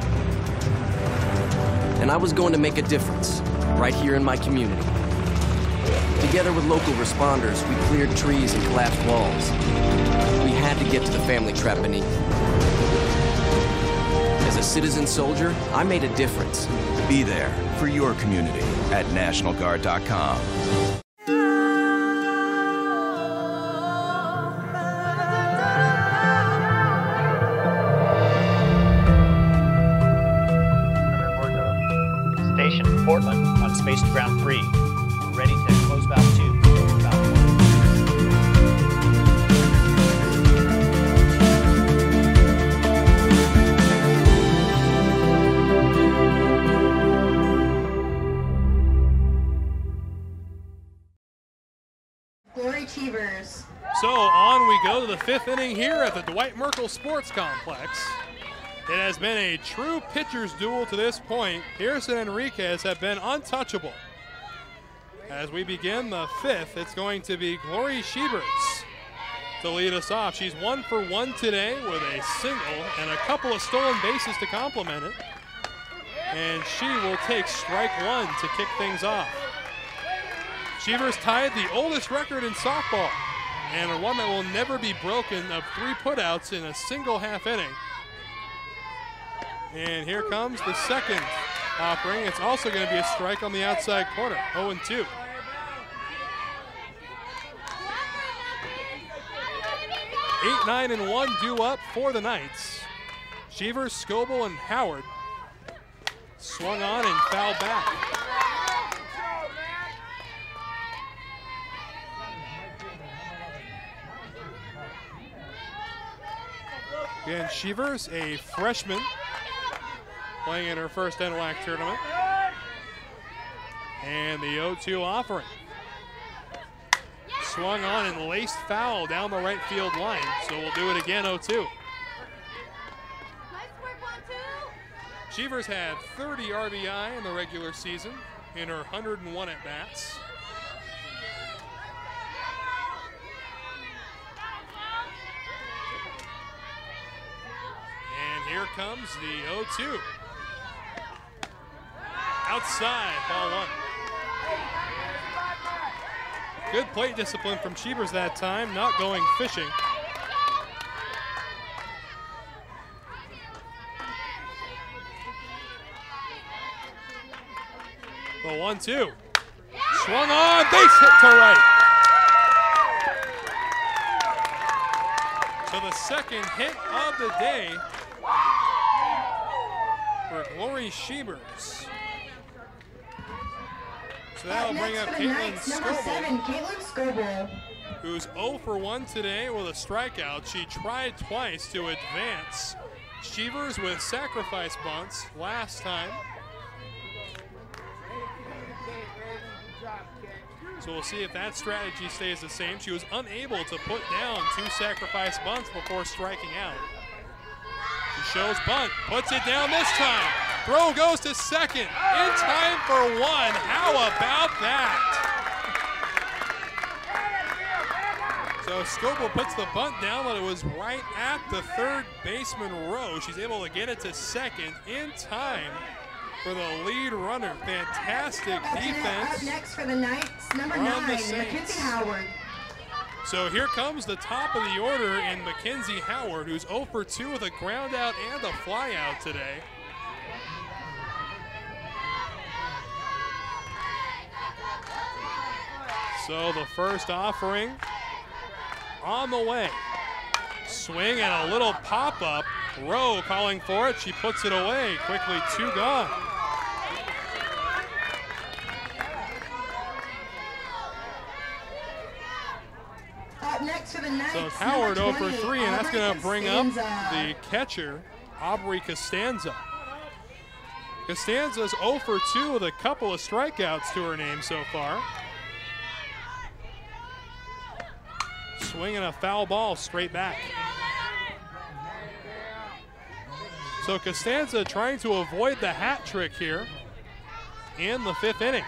And I was going to make a difference, right here in my community. Together with local responders, we cleared trees and collapsed walls. We had to get to the family trapped beneath. As a citizen soldier, I made a difference. Be there for your community at NationalGuard.com. Station Portland on Space to Ground 3. We're ready to close valve 2. Open valve 1. Glory Cheevers. So on we go to the 5th inning here at the Dwight Merkel Sports Complex. It has been a true pitcher's duel to this point. Pearson and Enriquez have been untouchable. As we begin the 5th, it's going to be Glory Shevers to lead us off. She's 1 for 1 today with a single and a couple of stolen bases to complement it. And she will take strike 1 to kick things off. Shevers tied the oldest record in softball and one that will never be broken of 3 putouts in a single half inning. And here comes the second offering. It's also going to be a strike on the outside corner, 0-2. Eight, 9, and 1 due up for the Knights. Cheevers, Scoble, and Howard swung on and fouled back. Again, Cheevers, a freshman, playing in her first NWAC tournament. And the 0-2 offering. Swung on and laced foul down the right field line. So we'll do it again, 0-2. Cheevers had 30 RBI in the regular season in her 101 at-bats. And here comes the 0-2. Outside, ball one. Good plate discipline from Cheevers that time, not going fishing. The 1-2. Swung on, base hit to right. So the second hit of the day for Glory Cheevers. So that'll bring up Caitlin Scoble, who's 0 for 1 today with a strikeout. She tried twice to advance. Cheevers with sacrifice bunts last time. So we'll see if that strategy stays the same. She was unable to put down 2 sacrifice bunts before striking out. She shows bunt, puts it down this time. Throw goes to second, in time for 1. How about that? So Scoble puts the bunt down, but it was right at the third baseman row. She's able to get it to second in time for the lead runner. Fantastic defense. Up next for the Knights, number 9, Mackenzie Howard. So here comes the top of the order in Mackenzie Howard, who's 0 for 2 with a ground out and a fly out today. So the first offering on the way. Swing and a little pop-up. Rowe calling for it. She puts it away. Quickly 2 gone. Up next for the Knights, so Howard 0 for 3, and that's going to bring up Costanza. the catcher, Aubrey Costanza. Costanza's 0 for 2 with a couple of strikeouts to her name so far. Swinging a foul ball straight back. So Costanza trying to avoid the hat trick here in the 5th inning.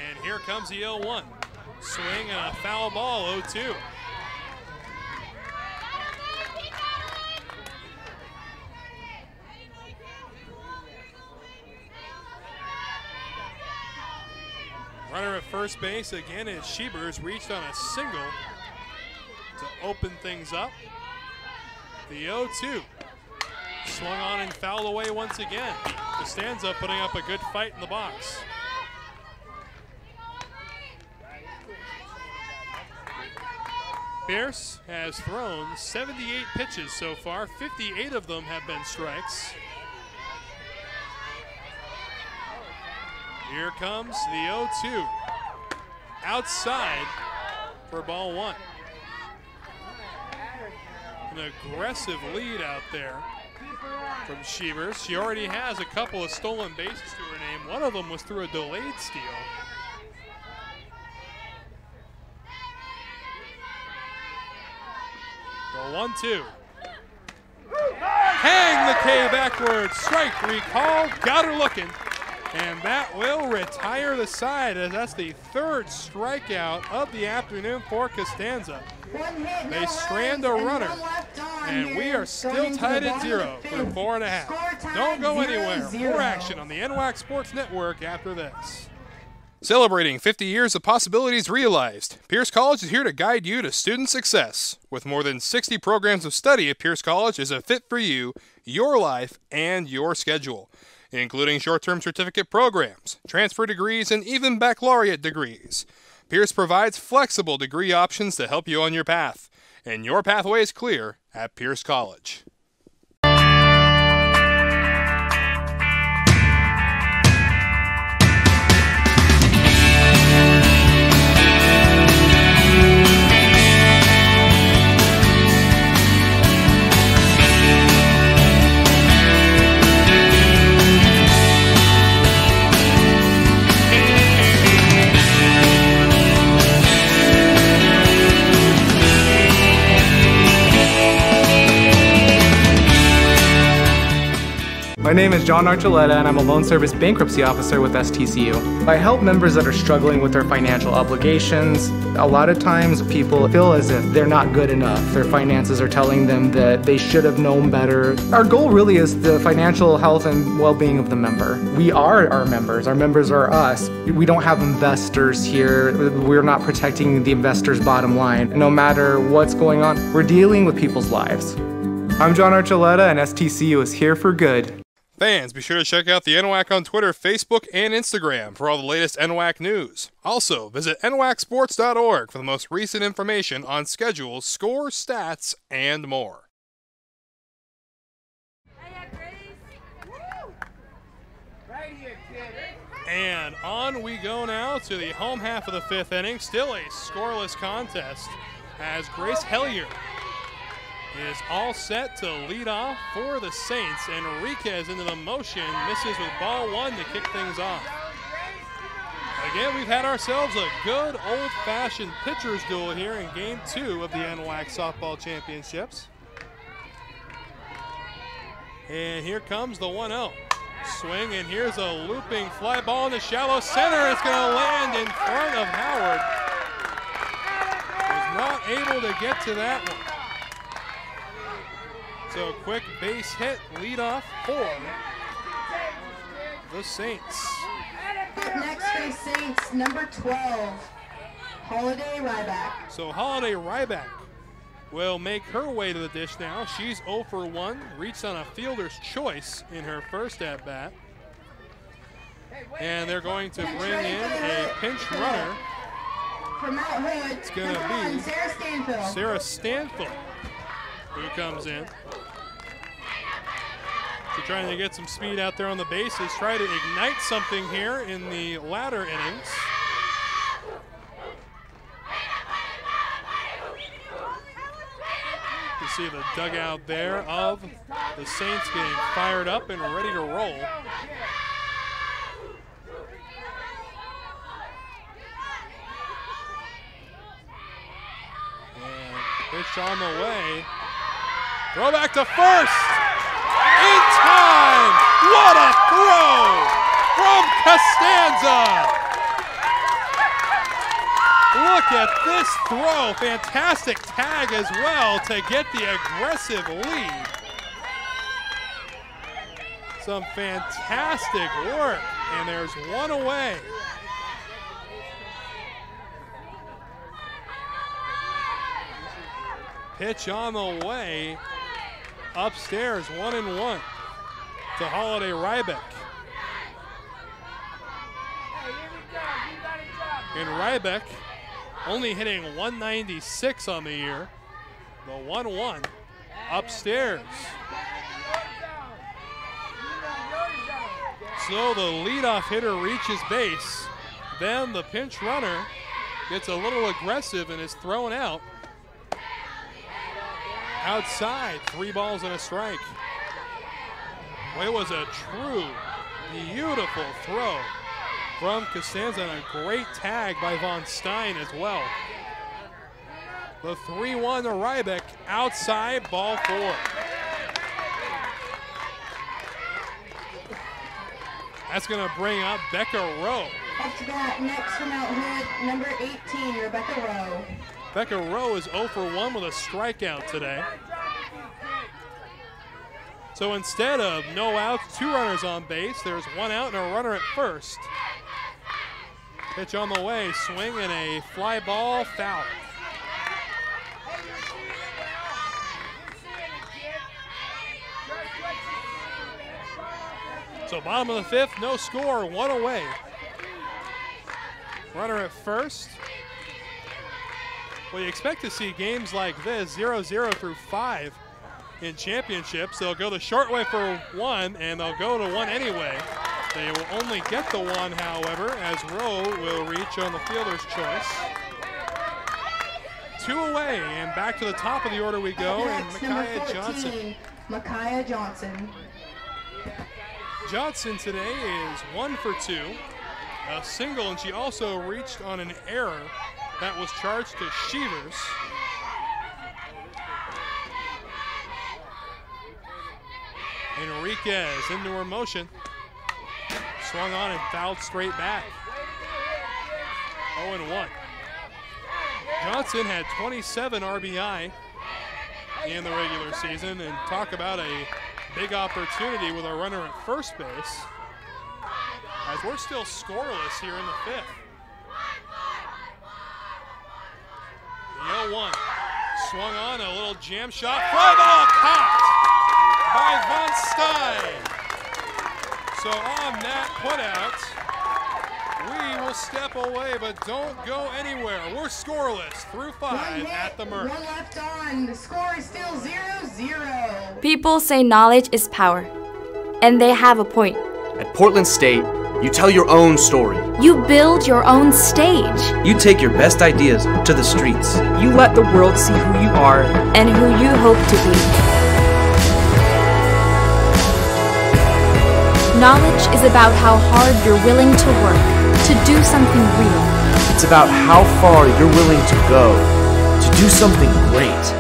And here comes the 0-1. Swing and a foul ball, 0-2. Runner at first base again is Cheevers, reached on a single to open things up. The 0-2. Swung on and fouled away once again. Costanza putting up a good fight in the box. Pierce has thrown 78 pitches so far. 58 of them have been strikes. Here comes the 0-2. Outside for ball 1. An aggressive lead out there from Cheevers. She already has a couple of stolen bases to her name. One of them was through a delayed steal. The 1-2. Hang the K backwards. Strike recall. Got her looking. And that will retire the side, as that's the 3rd strikeout of the afternoon for Costanza. They strand a runner, and we are still tied at 0 for 4.5. Don't go anywhere. More action on the NWAC Sports Network after this. Celebrating 50 years of possibilities realized, Pierce College is here to guide you to student success. With more than 60 programs of study at Pierce College is a fit for you, your life, and your schedule, including short-term certificate programs, transfer degrees, and even baccalaureate degrees. Pierce provides flexible degree options to help you on your path, and your pathway is clear at Pierce College. My name is John Archuleta, and I'm a loan service bankruptcy officer with STCU. I help members that are struggling with their financial obligations. A lot of times people feel as if they're not good enough. Their finances are telling them that they should have known better. Our goal really is the financial health and well-being of the member. We are our members are us. We don't have investors here. We're not protecting the investor's bottom line. No matter what's going on, we're dealing with people's lives. I'm John Archuleta, and STCU is here for good. Fans, be sure to check out the NWAC on Twitter, Facebook, and Instagram for all the latest NWAC news. Also, visit nwacsports.org for the most recent information on schedules, scores, stats, and more. And on we go now to the home half of the fifth inning. Still a scoreless contest as Grace Hellier is all set to lead off for the Saints. Enriquez into the motion, misses with ball one to kick things off. Again, we've had ourselves a good old-fashioned pitcher's duel here in Game 2 of the NWAC Softball Championships. And here comes the 1-0. Swing, and here's a looping fly ball in the shallow center. It's going to land in front of Howard. Was not able to get to that one. So quick base hit, lead off for the Saints. Up next for the Saints, number 12, Holiday Ryback. So Holiday Ryback will make her way to the dish now. She's 0 for 1, reached on a fielder's choice in her first at-bat. And they're going to bring in a pinch runner. From Mount Hood, it's going to be Sarah Stanfield. Sarah Stanfield, who comes in. So trying to get some speed out there on the bases, try to ignite something here in the latter innings. You see the dugout there of the Saints getting fired up and ready to roll. And pitch on the way. Throw back to first. In time! What a throw from Costanza! Look at this throw. Fantastic tag as well to get the aggressive lead. Some fantastic work, and there's one away. Pitch on the way. Upstairs, 1-1 to Holiday Ryback. And Ryback only hitting 196 on the year. The 1-1 upstairs. So the leadoff hitter reaches base. Then the pinch runner gets a little aggressive and is thrown out. Outside, 3 balls and a strike. Well, it was a true, beautiful throw from Costanza and a great tag by Von Stein as well. The 3-1 to Ryback, outside, ball 4. That's going to bring up Becca Rowe. Up to bat, next from Mount Hood, number 18, Rebecca Rowe. Becca Rowe is 0 for 1 with a strikeout today. So instead of no outs, 2 runners on base, there's 1 out and a runner at first. Pitch on the way, swing and a fly ball, foul. So bottom of the fifth, no score, one away. Runner at first. Well, you expect to see games like this, 0-0 through 5 in championships. They'll go the short way for one, and they'll go to one anyway. They will only get the one, however, as Rowe will reach on the fielder's choice. 2 away, and back to the top of the order we go, and Micaiah Johnson. Micaiah Johnson. Johnson today is 1 for 2, a single, and she also reached on an error that was charged to Shevers. Enriquez into her motion. Swung on and fouled straight back. 0-1. Johnson had 27 RBI in the regular season, and talk about a big opportunity with a runner at first base, as we're still scoreless here in the fifth. The 0-1. Swung on, a little jam shot. Fly ball caught by Von Stein. So on that putout, we will step away, but don't go anywhere. We're scoreless through 5 at the Merkel. One left on. The score is still 0-0. People say knowledge is power, and they have a point. At Portland State, you tell your own story. You build your own stage. You take your best ideas to the streets. You let the world see who you are and who you hope to be. Knowledge is about how hard you're willing to work to do something real. It's about how far you're willing to go to do something great.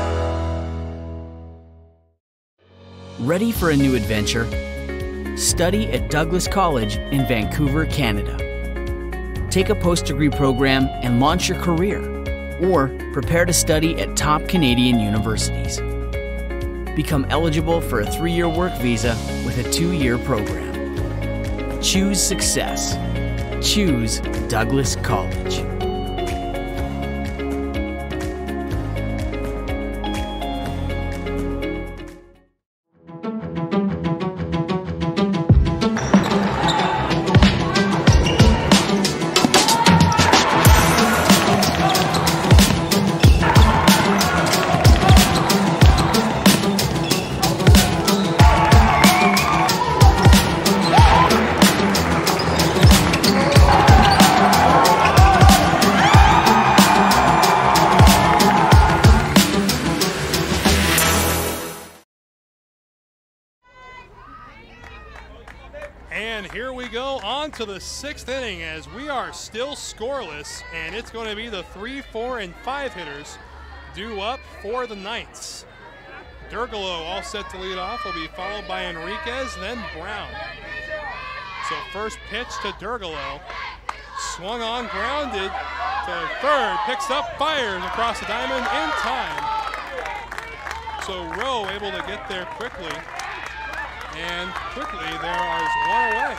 Ready for a new adventure? Study at Douglas College in Vancouver, Canada. Take a post-degree program and launch your career, or prepare to study at top Canadian universities. Become eligible for a 3-year work visa with a 2-year program. Choose success. Choose Douglas College. To the 6th inning, as we are still scoreless, and it's going to be the 3, 4, and 5 hitters due up for the Knights. Durgalo all set to lead off, will be followed by Enriquez, then Brown. So first pitch to Durgalo, swung on, grounded to third, picks up, fires across the diamond in time. So Rowe able to get there quickly, and quickly there is 1 away.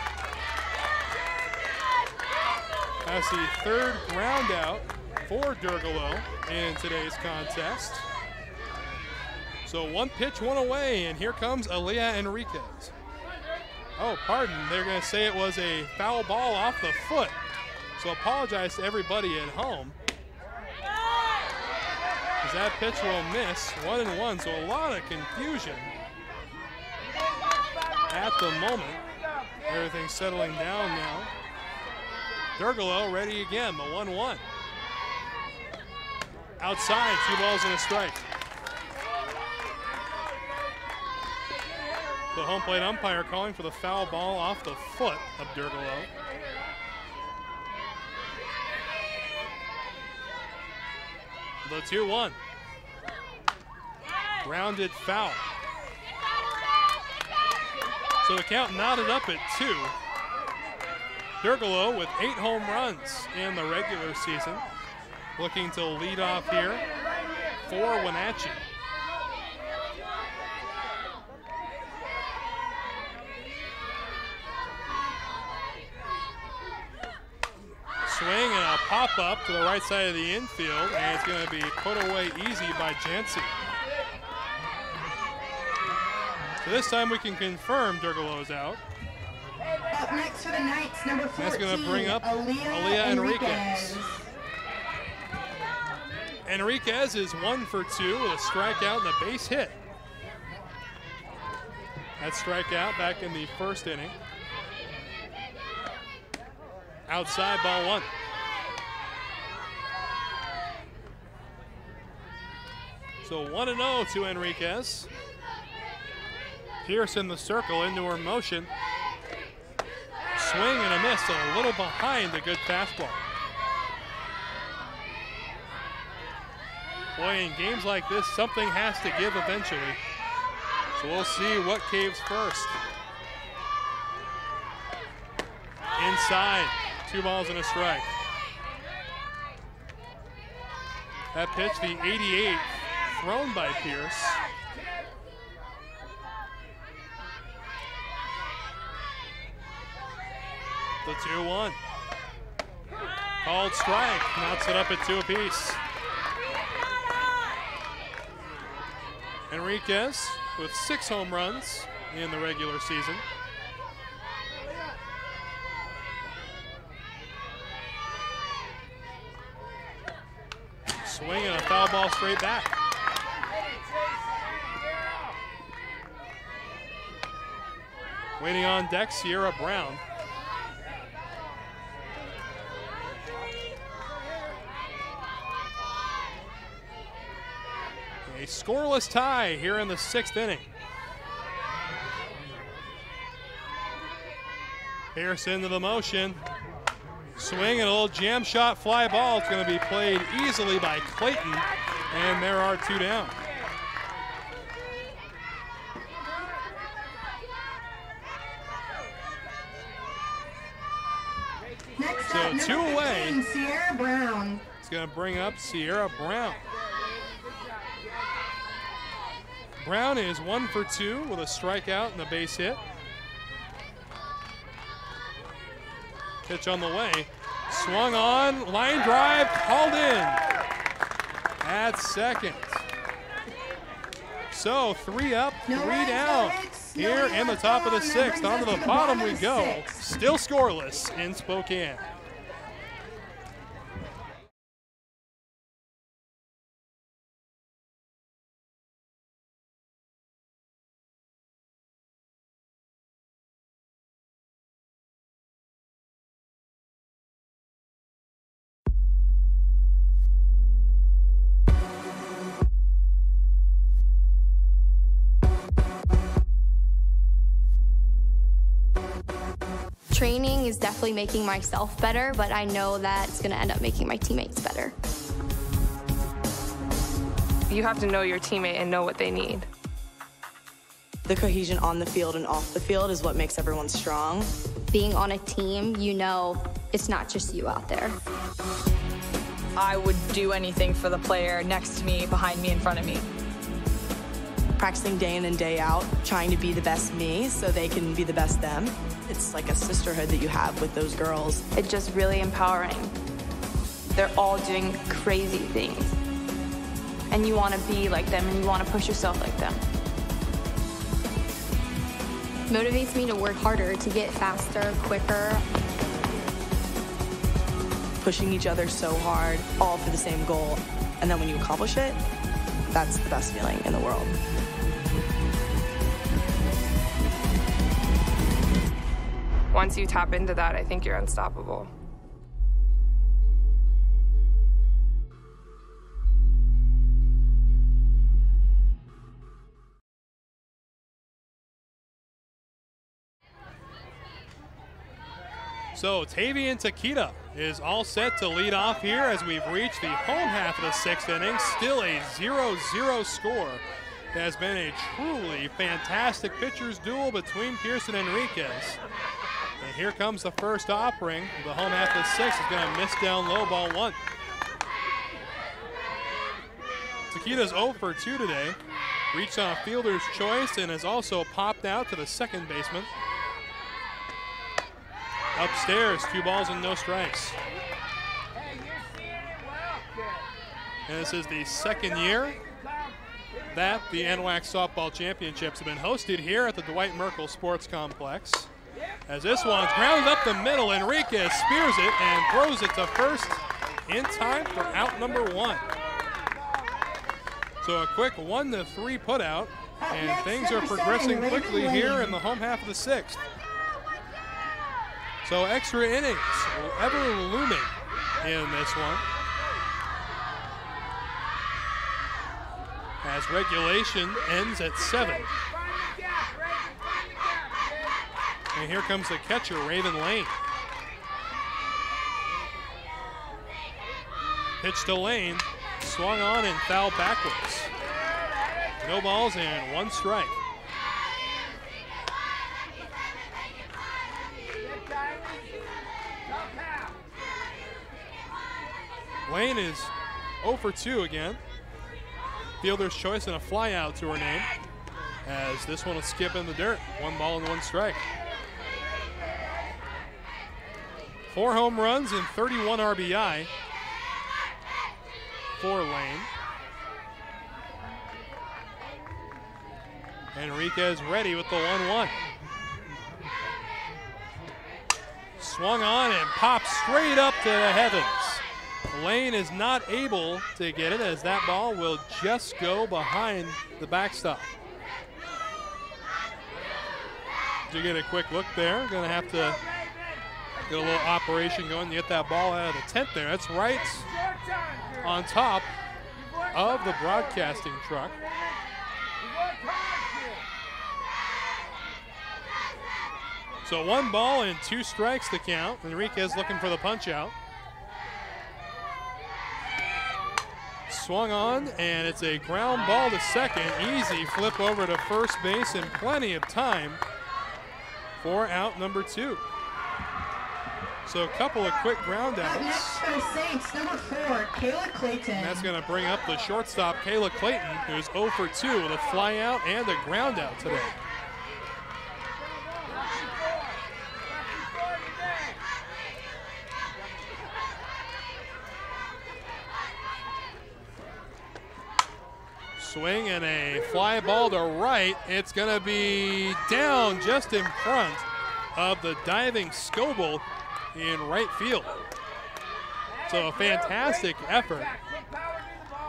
That's the 3rd ground out for Durgalo in today's contest. So 1 pitch, 1 away, and here comes Aaliyah Enriquez. Oh, pardon, they're going to say it was a foul ball off the foot. So apologize to everybody at home, as that pitch will miss. 1-1, so a lot of confusion at the moment. Everything's settling down now. Durgalo ready again, the 1-1. Outside, 2 balls and a strike. The home plate umpire calling for the foul ball off the foot of Durgalo. The 2-1. Grounded foul. So the count knotted up at 2. Durgalo with 8 home runs in the regular season, looking to lead off here for Wenatchee. Swing pop up to the right side of the infield, and it's going to be put away easy by Jancy. So this time we can confirm Durgalo's out. Up next for the Knights, number 14. That's going to bring up Aaliyah Enriquez. Enriquez is 1 for 2 with a strikeout and a base hit. That strikeout back in the first inning. Outside, ball 1. So 1-0 to Enriquez. Pierce in the circle into her motion. Swing and a miss, a little behind the good fastball. Boy, in games like this, something has to give eventually. So we'll see what caves first. Inside, 2 balls and a strike. That pitch, the 88, thrown by Pierce. The 2-1. Called strike, knocks it up at 2 apiece. Enriquez with 6 home runs in the regular season. Swing and a foul ball straight back. Waiting on deck, Sierra Brown. A scoreless tie here in the 6th inning. Pierce into the motion. Swing and a little jam shot fly ball. It's going to be played easily by Clayton, and there are 2 down. Next so up, 2 away. 15, Sierra Brown. It's going to bring up Sierra Brown. Brown is 1 for 2 with a strikeout and a base hit. Pitch on the way. Swung on, line drive, called in at second. So 3 up, 3 down here in the top of the 6th. On to the bottom we go. Still scoreless in Spokane. Training is definitely making myself better, but I know that it's going to end up making my teammates better. You have to know your teammate and know what they need. The cohesion on the field and off the field is what makes everyone strong. Being on a team, you know it's not just you out there. I would do anything for the player next to me, behind me, in front of me. Practicing day in and day out, trying to be the best me so they can be the best them. It's like a sisterhood that you have with those girls. It's just really empowering. They're all doing crazy things. And you want to be like them and you want to push yourself like them. Motivates me to work harder, to get faster, quicker. Pushing each other so hard, all for the same goal. And then when you accomplish it, that's the best feeling in the world. Once you tap into that, I think you're unstoppable. So Tavian Takita is all set to lead off here as we've reached the home half of the 6th inning. Still a 0-0 score. It has been a truly fantastic pitcher's duel between Pierce and Enriquez. And here comes the first offering. The home half of the 6th is going to miss down low, ball 1. Takita's 0 for 2 today. Reached on a fielder's choice and has also popped out to the second baseman. Upstairs, 2 balls and no strikes. And this is the second year that the NWAC Softball Championships have been hosted here at the Dwight Merkel Sports Complex. As this one's grounded up the middle, Enriquez spears it and throws it to first in time for out number 1. So a quick 1-3 put out, and things are progressing quickly here in the home half of the 6th. So extra innings ever looming in this one, as regulation ends at 7. And here comes the catcher, Raven Lane. Pitch to Lane, swung on and fouled backwards. No balls and 1 strike. Lane is 0 for 2 again. Fielder's choice and a fly out to her name, as this one will skip in the dirt. 1 ball and 1 strike. 4 home runs and 31 RBI for Lane. Enriquez ready with the 1-1. Swung on and popped straight up to the heavens. Lane is not able to get it, as that ball will just go behind the backstop. To get a quick look there, gonna have to get a little operation going to get that ball out of the tent there. That's right on top of the broadcasting truck. So 1 ball and 2 strikes to count. Enriquez looking for the punch out. Swung on, and it's a ground ball to second. Easy flip over to first base, and plenty of time for out number 2. So a couple of quick ground outs. Next for the Saints, number 4, Kayla Clayton. And that's going to bring up the shortstop, Kayla Clayton, who's 0 for 2 with a fly out and a ground out today. Swing and a fly ball to right. It's going to be down just in front of the diving Scoble in right field. So a fantastic effort,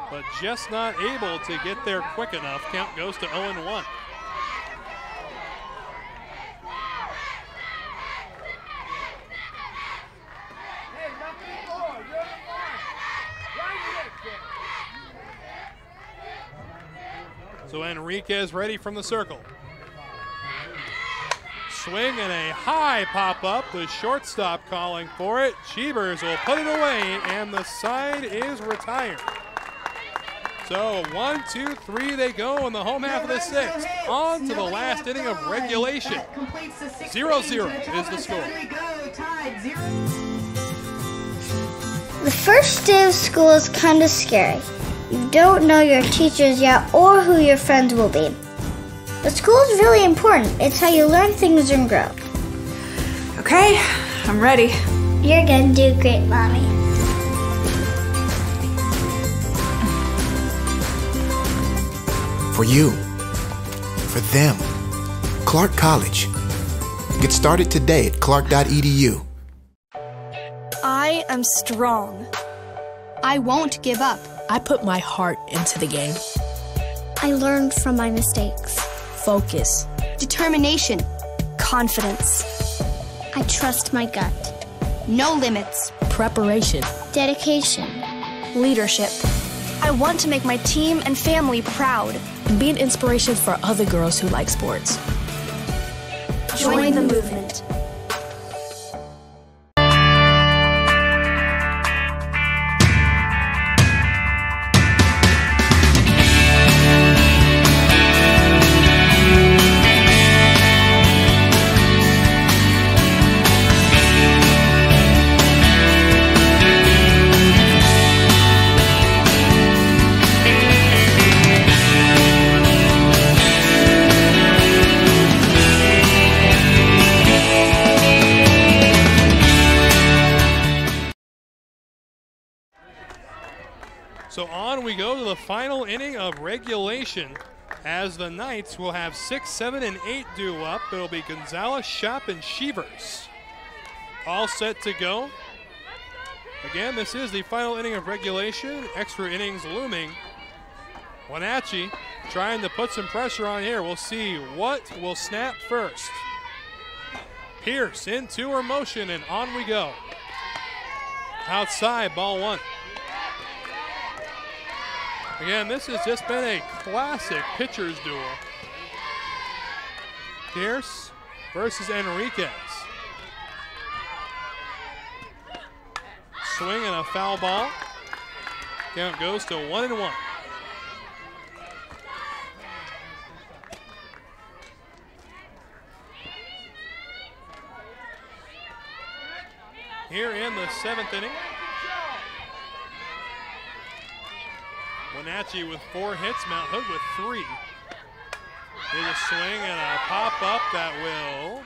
but just not able to get there quick enough. Count goes to 0-1. So Enriquez ready from the circle. Swing and a high pop up. The shortstop calling for it. Cheevers will put it away, and the side is retired. So 1, 2, 3 they go in the home half of the 6th. On to the last inning of regulation. 0-0 is the score. The first day of school is kind of scary. You don't know your teachers yet or who your friends will be. But school is really important. It's how you learn things and grow. Okay, I'm ready. You're gonna do great, Mommy. For you, for them, Clark College. Get started today at clark.edu. I am strong. I won't give up. I put my heart into the game. I learned from my mistakes. Focus. Determination. Confidence. I trust my gut. No limits. Preparation. Dedication. Leadership. I want to make my team and family proud. And be an inspiration for other girls who like sports. Join the movement. on we go to the final inning of regulation, as the Knights will have 6, 7, and 8 due up. It'll be Gonzalez, Shop, and Shevers all set to go. Again, this is the final inning of regulation. Extra innings looming. Wenatchee trying to put some pressure on here. We'll see what will snap first. Pierce into her motion, and on we go. Outside, ball 1. Again, this has just been a classic pitcher's duel. Pierce versus Enriquez. Swing and a foul ball. Count goes to 1-1. Here in the 7th inning, Wenatchee with 4 hits, Mount Hood with 3. There's a swing and a pop up that will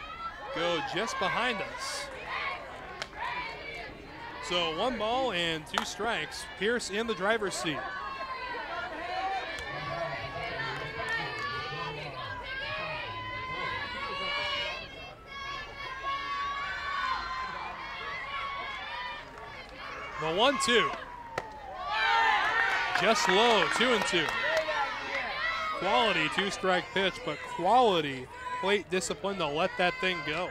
go just behind us. So 1 ball and 2 strikes. Pierce in the driver's seat. The 1-2. Just low, 2-2. Quality 2-strike pitch, but quality plate discipline to let that thing go.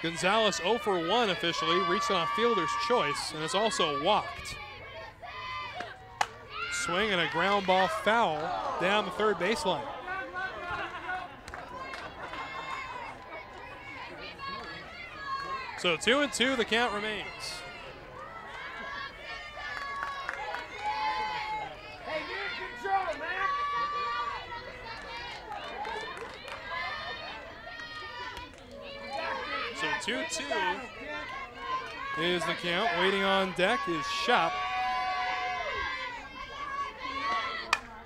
Gonzalez 0 for 1 officially, reached on a fielder's choice, and is also walked. Swing and a ground ball foul down the third baseline. So 2-2, the count remains. Hey, you're in control, man. So 2-2 is the count. Waiting on deck is Shop.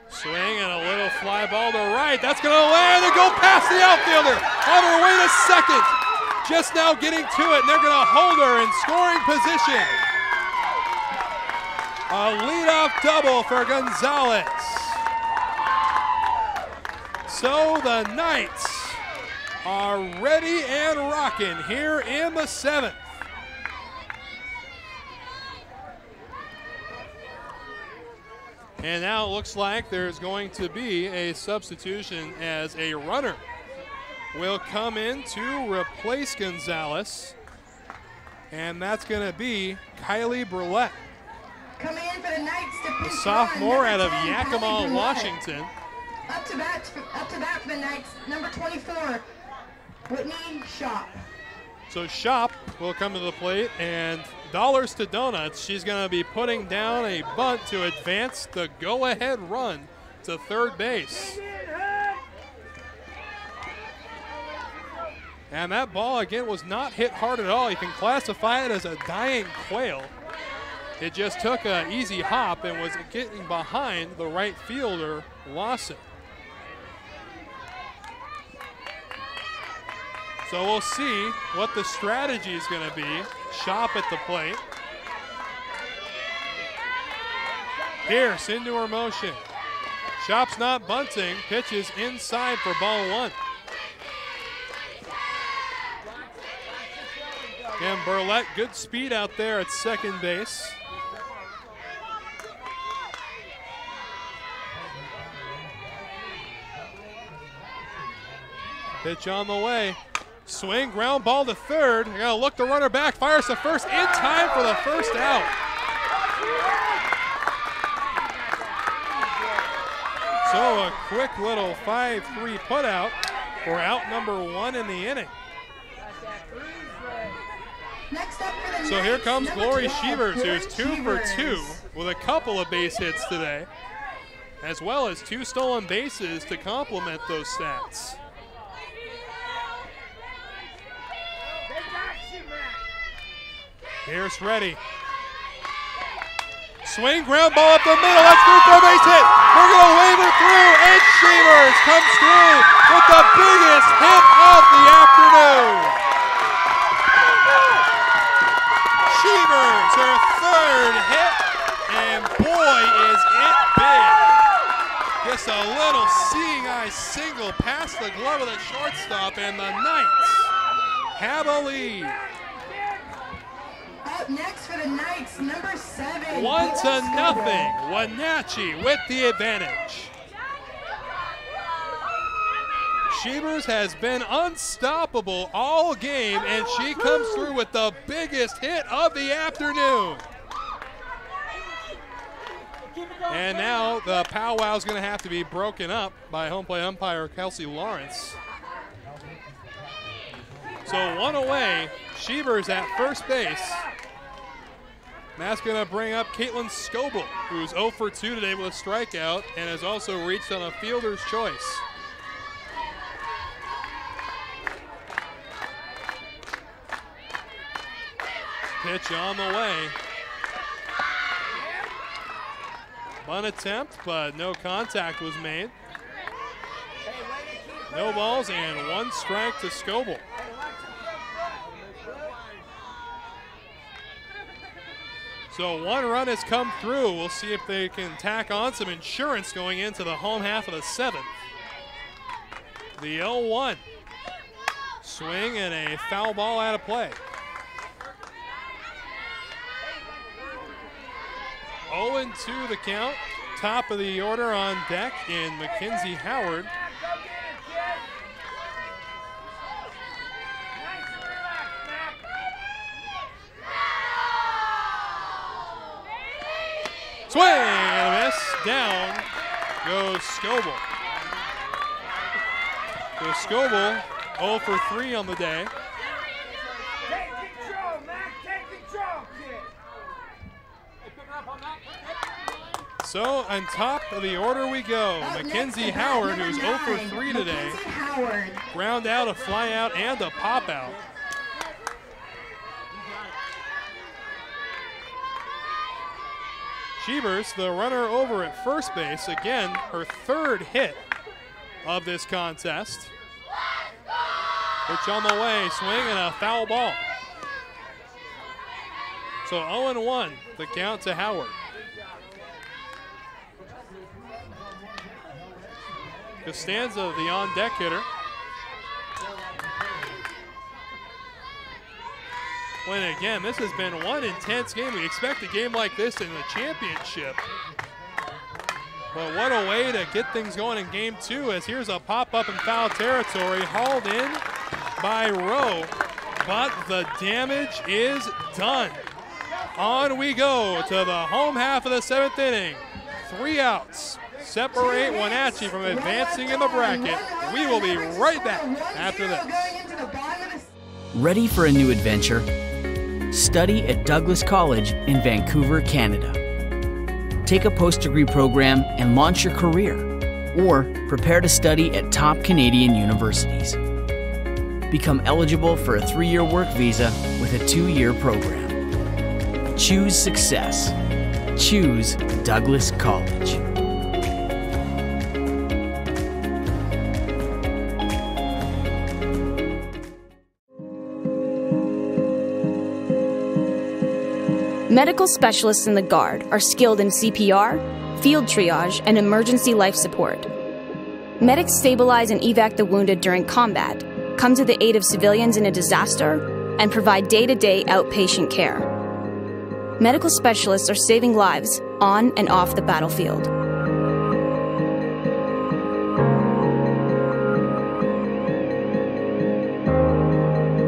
Swing and a little fly ball to right. That's going to land and go past the outfielder. On her way to second. Just now getting to it, and they're going to hold her in scoring position. A leadoff double for Gonzalez. So the Knights are ready and rocking here in the 7th. And now it looks like there's going to be a substitution, as a runner will come in to replace Gonzalez. And that's going to be Kylie Burlett, Coming in for the Knights to pitch the sophomore out of 10, Yakima, Kylie Washington. Up to bat for the Knights, number 24, Whitney Shop. So Shop will come to the plate, and dollars to donuts, she's going to be putting down a bunt to advance the go-ahead run to third base. And that ball, again, was not hit hard at all. You can classify it as a dying quail. It just took an easy hop and was getting behind the right fielder, Lawson. So we'll see what the strategy is going to be. Shop at the plate. Pierce into her motion. Shop's not bunting. Pitches inside for ball 1. And Burlett, good speed out there at second base. Pitch on the way. Swing, ground ball to third. You gotta look the runner back, fires to first in time for the first out. So a quick little 5-3 put out for out number 1 in the inning. Next up for the So here Knights, comes number Glory 12, Shevers, Glory who's 2 for 2 Shevers. with a couple of base hits today, as well as 2 stolen bases to complement those stats. Pierce ready. Swing, ground ball up the middle. That's through for a base hit. We're going to wave her through, and Shevers comes through with the biggest hit of the afternoon. Shevers just a little seeing eye single past the glove of the shortstop, and the Knights have a lead. Up next for the Knights, number 7. 1-0, Wenatchee with the advantage. Shevers has been unstoppable all game, and she comes through with the biggest hit of the afternoon. And now the powwow is going to have to be broken up by home plate umpire Kelsey Lawrence. So one away, Shevers at first base. And that's going to bring up Caitlin Scoble, who's 0 for 2 today with a strikeout and has also reached on a fielder's choice. Pitch on the way. Bunt attempt, but no contact was made. No balls and 1 strike to Scoble. So 1 run has come through. We'll see if they can tack on some insurance going into the home half of the 7th. The 0-1. Swing and a foul ball out of play. 0-2 the count. Top of the order on deck in Mackenzie Howard. Swing and a miss. Down goes Scoble. So Scoble 0 for 3 on the day. Take control, Mac. Take control, kid. So on top of the order we go. Mackenzie Howard, who's 0 for 3 today. Ground out, a fly out, and a pop out. Shevers, the runner over at first base, again, her 3rd hit of this contest. Pitch on the way, swing and a foul ball. So 0-1, the count to Howard. Costanza, the on-deck hitter. When again, this has been one intense game. We expect a game like this in the championship. But what a way to get things going in game 2, as here's a pop-up in foul territory, hauled in by Rowe, but the damage is done. On we go to the home half of the 7th inning. 3 outs separate Wenatchee from advancing in the bracket. We will be right back after this. Ready for a new adventure? Study at Douglas College in Vancouver, Canada. Take a post-degree program and launch your career, or prepare to study at top Canadian universities. Become eligible for a 3-year work visa with a 2-year program. Choose success. Choose Douglas College. Medical specialists in the Guard are skilled in CPR, field triage, and emergency life support. Medics stabilize and evac the wounded during combat, come to the aid of civilians in a disaster, and provide day-to-day outpatient care. Medical specialists are saving lives on and off the battlefield.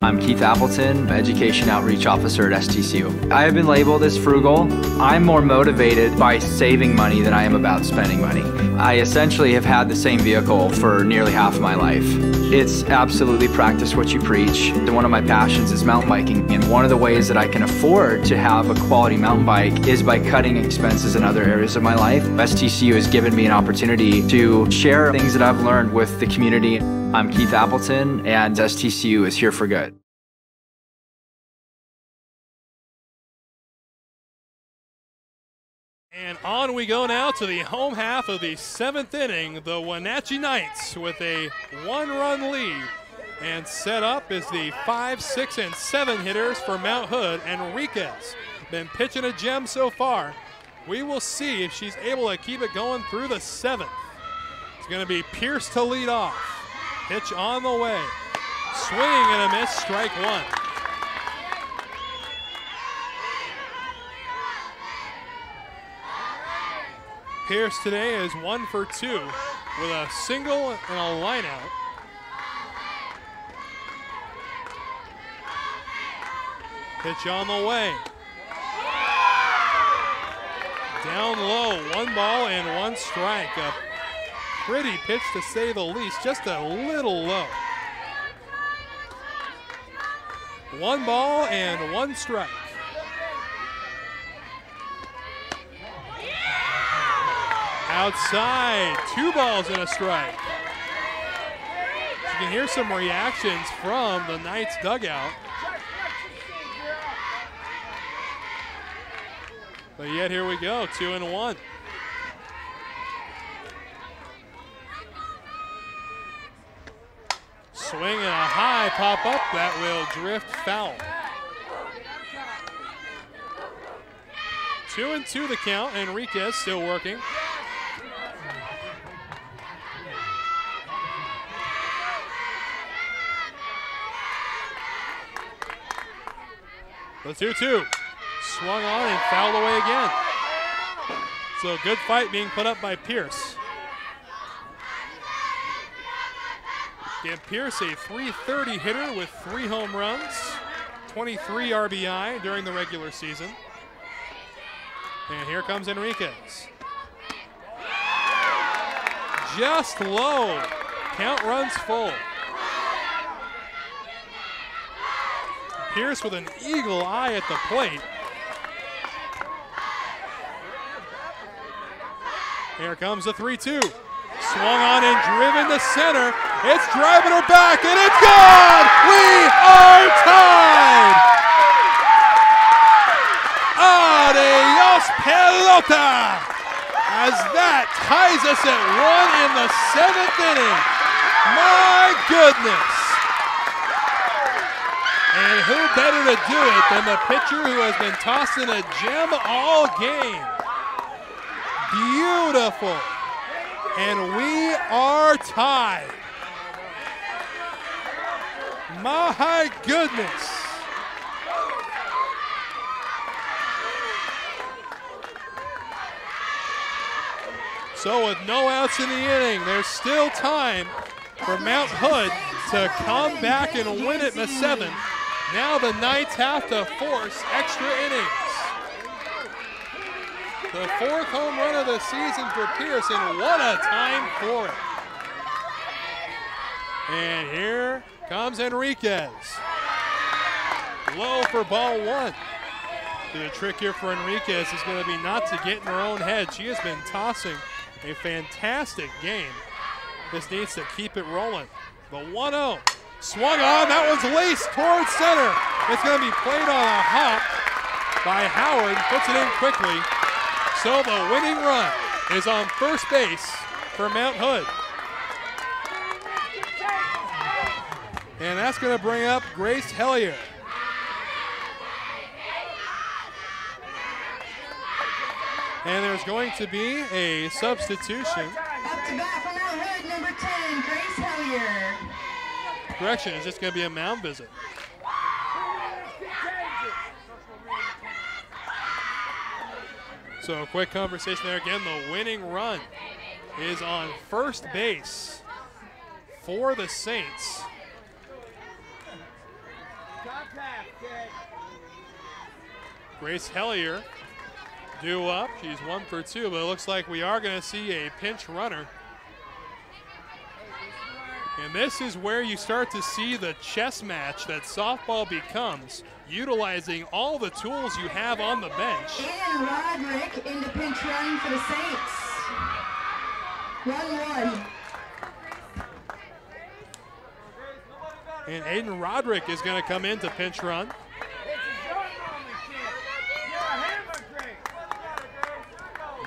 I'm Keith Appleton, Education Outreach Officer at STCU. I have been labeled as frugal. I'm more motivated by saving money than I am about spending money. I essentially have had the same vehicle for nearly half of my life. It's absolutely practice what you preach. One of my passions is mountain biking, and one of the ways that I can afford to have a quality mountain bike is by cutting expenses in other areas of my life. STCU has given me an opportunity to share things that I've learned with the community. I'm Keith Appleton, and STCU is here for good. And on we go now to the home half of the 7th inning. The Wenatchee Knights with a 1-run lead. And set up is the 5, 6, and 7 hitters for Mount Hood. Enriquez been pitching a gem so far. We will see if she's able to keep it going through the 7th. It's going to be Pierce to lead off. Pitch on the way. Swing and a miss, strike one. Pierce today is 1 for 2 with a single and a line out. Pitch on the way. Down low, 1 ball and 1 strike. A pretty pitch to say the least, just a little low. 1 ball and 1 strike. Outside, 2 balls and a strike. You can hear some reactions from the Knights dugout. But yet here we go, 2-1. Swing and a high pop up that will drift foul. 2-2 the count. Enriquez still working. The 2-2. Swung on and fouled away again. So good fight being put up by Pierce. Again, Pierce, a .330 hitter with 3 home runs, 23 RBI during the regular season. And here comes Enriquez. Just low. Count runs full. Pierce with an eagle eye at the plate. Here comes the 3-2. Swung on and driven to center. It's driving her back and it's gone! We are tied! Adios pelota! As that ties us at 1 in the 7th inning. My goodness! And who better to do it than the pitcher who has been tossing a gem all game? Beautiful. And we are tied. My goodness. So with no outs in the inning, there's still time for Mount Hood to come back and win it in the 7th. Now the Knights have to force extra innings. The 4th home run of the season for Pierce, and what a time for it. And here comes Enriquez. Low for ball 1. The trick here for Enriquez is going to be not to get in her own head. She has been tossing a fantastic game. This needs to keep it rolling. The 1-0. Swung on, that one's laced towards center. It's going to be played on a hop by Howard, puts it in quickly. So the winning run is on first base for Mount Hood. And that's going to bring up Grace Hellier. And there's going to be a substitution. Up to bat for Mount Hood, number 10, Grace Hellier. Correction, it's just going to be a mound visit. So a quick conversation there again. The winning run is on first base for the Saints. Grace Hellier due up. She's 1 for 2, but it looks like we are going to see a pinch runner. And this is where you start to see the chess match that softball becomes, utilizing all the tools you have on the bench. And Roderick into pinch run for the Saints. 1-1. And Aiden Roderick is going to come in to pinch run.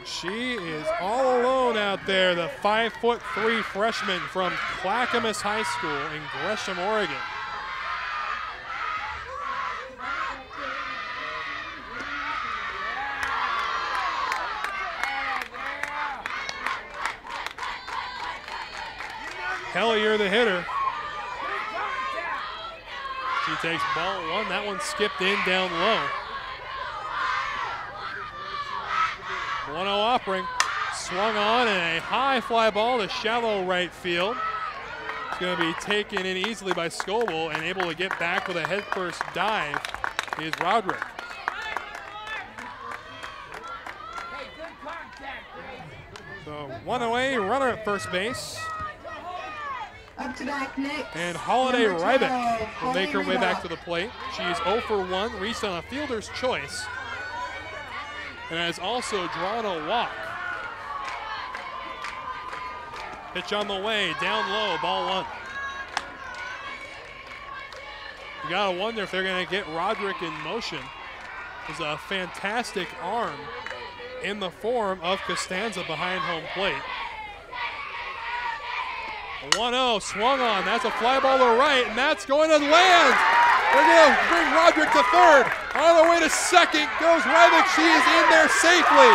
She is all alone out there, the 5'3" freshman from Clackamas High School in Gresham, Oregon. Kelly, you're the hitter. She takes ball one. That one skipped in down low. 1-0 offering. Swung on and a high fly ball to shallow right field. It's going to be taken in easily by Scoble and able to get back with a headfirst dive is Roderick. So 1 away, runner at first base. Up to back next. And Holiday Ryback will make her way back to the plate. She's 0 for 1, reached on a fielder's choice, and has also drawn a walk. Pitch on the way, down low, ball 1. You gotta wonder if they're gonna get Roderick in motion. There's a fantastic arm in the form of Costanza behind home plate. 1-0, swung on, that's a fly ball to right, and that's going to land. They're gonna bring Roderick to third. On the way to second goes Ryback, she is in there safely.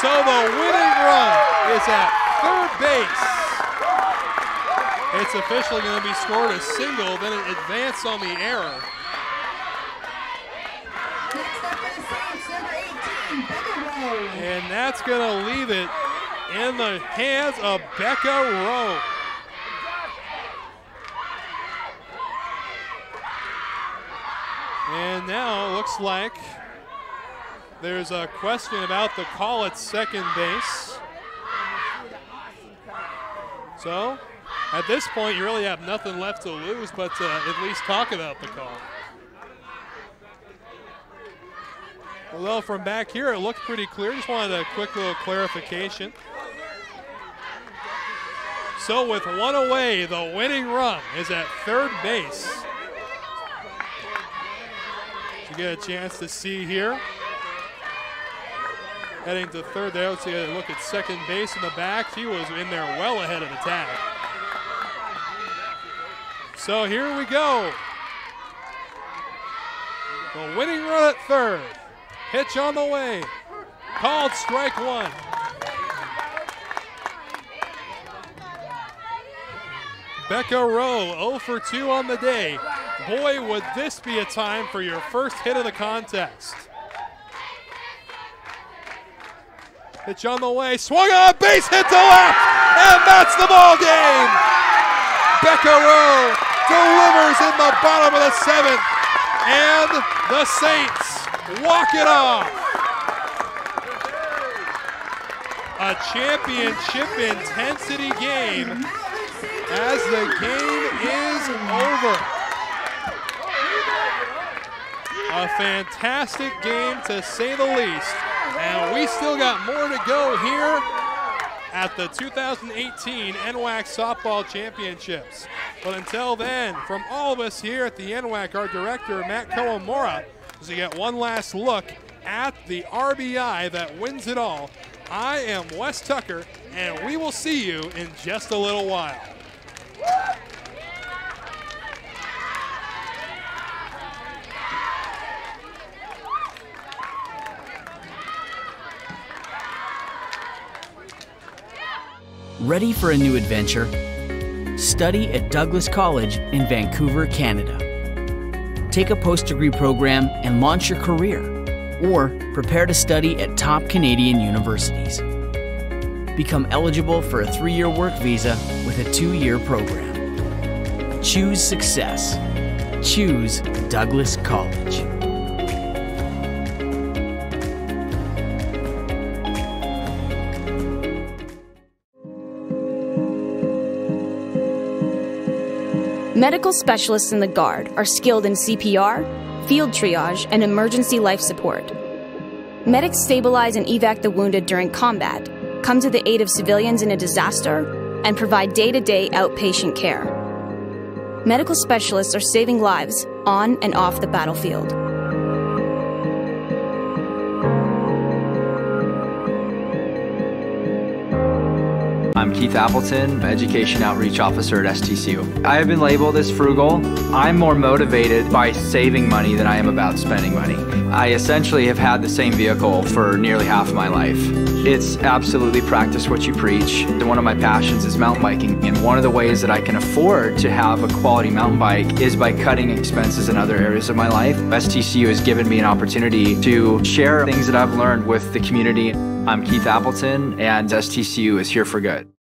So the winning run is at third base. It's officially going to be scored a single, then it advanced on the error. Next up for the Saints, number 18, Becca Rowe. And that's going to leave it in the hands of Becca Rowe. And now it looks like there's a question about the call at second base. So, at this point, you really have nothing left to lose but to at least talk about the call. Although from back here, it looked pretty clear. Just wanted a quick little clarification. So with 1 away, the winning run is at third base. You get a chance to see here. Heading to third there. Let's see a look at second base in the back. He was in there well ahead of the tag. So here we go. The winning run at third. Pitch on the way. Called strike 1. Becca Rowe 0 for 2 on the day. Boy, would this be a time for your first hit of the contest. Pitch on the way, swung on, base hit to left, and that's the ball game. Becca Rowe delivers in the bottom of the 7th, and the Saints walk it off. A championship intensity game as the game is over. A fantastic game to say the least. And we still got more to go here at the 2018 NWAC Softball Championships. But until then, from all of us here at the NWAC, our director, Matt Kawamura, as we get one last look at the RBI that wins it all, I am Wes Tucker, and we will see you in just a little while. Ready for a new adventure? Study at Douglas College in Vancouver, Canada. Take a post-degree program and launch your career, or prepare to study at top Canadian universities. Become eligible for a 3-year work visa with a 2-year program. Choose success. Choose Douglas College. Medical specialists in the Guard are skilled in CPR, field triage, and emergency life support. Medics stabilize and evac the wounded during combat, come to the aid of civilians in a disaster, and provide day-to-day outpatient care. Medical specialists are saving lives on and off the battlefield. I'm Keith Appleton, Education Outreach Officer at STCU. I have been labeled as frugal. I'm more motivated by saving money than I am about spending money. I essentially have had the same vehicle for nearly half of my life. It's absolutely practice what you preach. One of my passions is mountain biking, and one of the ways that I can afford to have a quality mountain bike is by cutting expenses in other areas of my life. STCU has given me an opportunity to share things that I've learned with the community. I'm Keith Appleton, and STCU is here for good.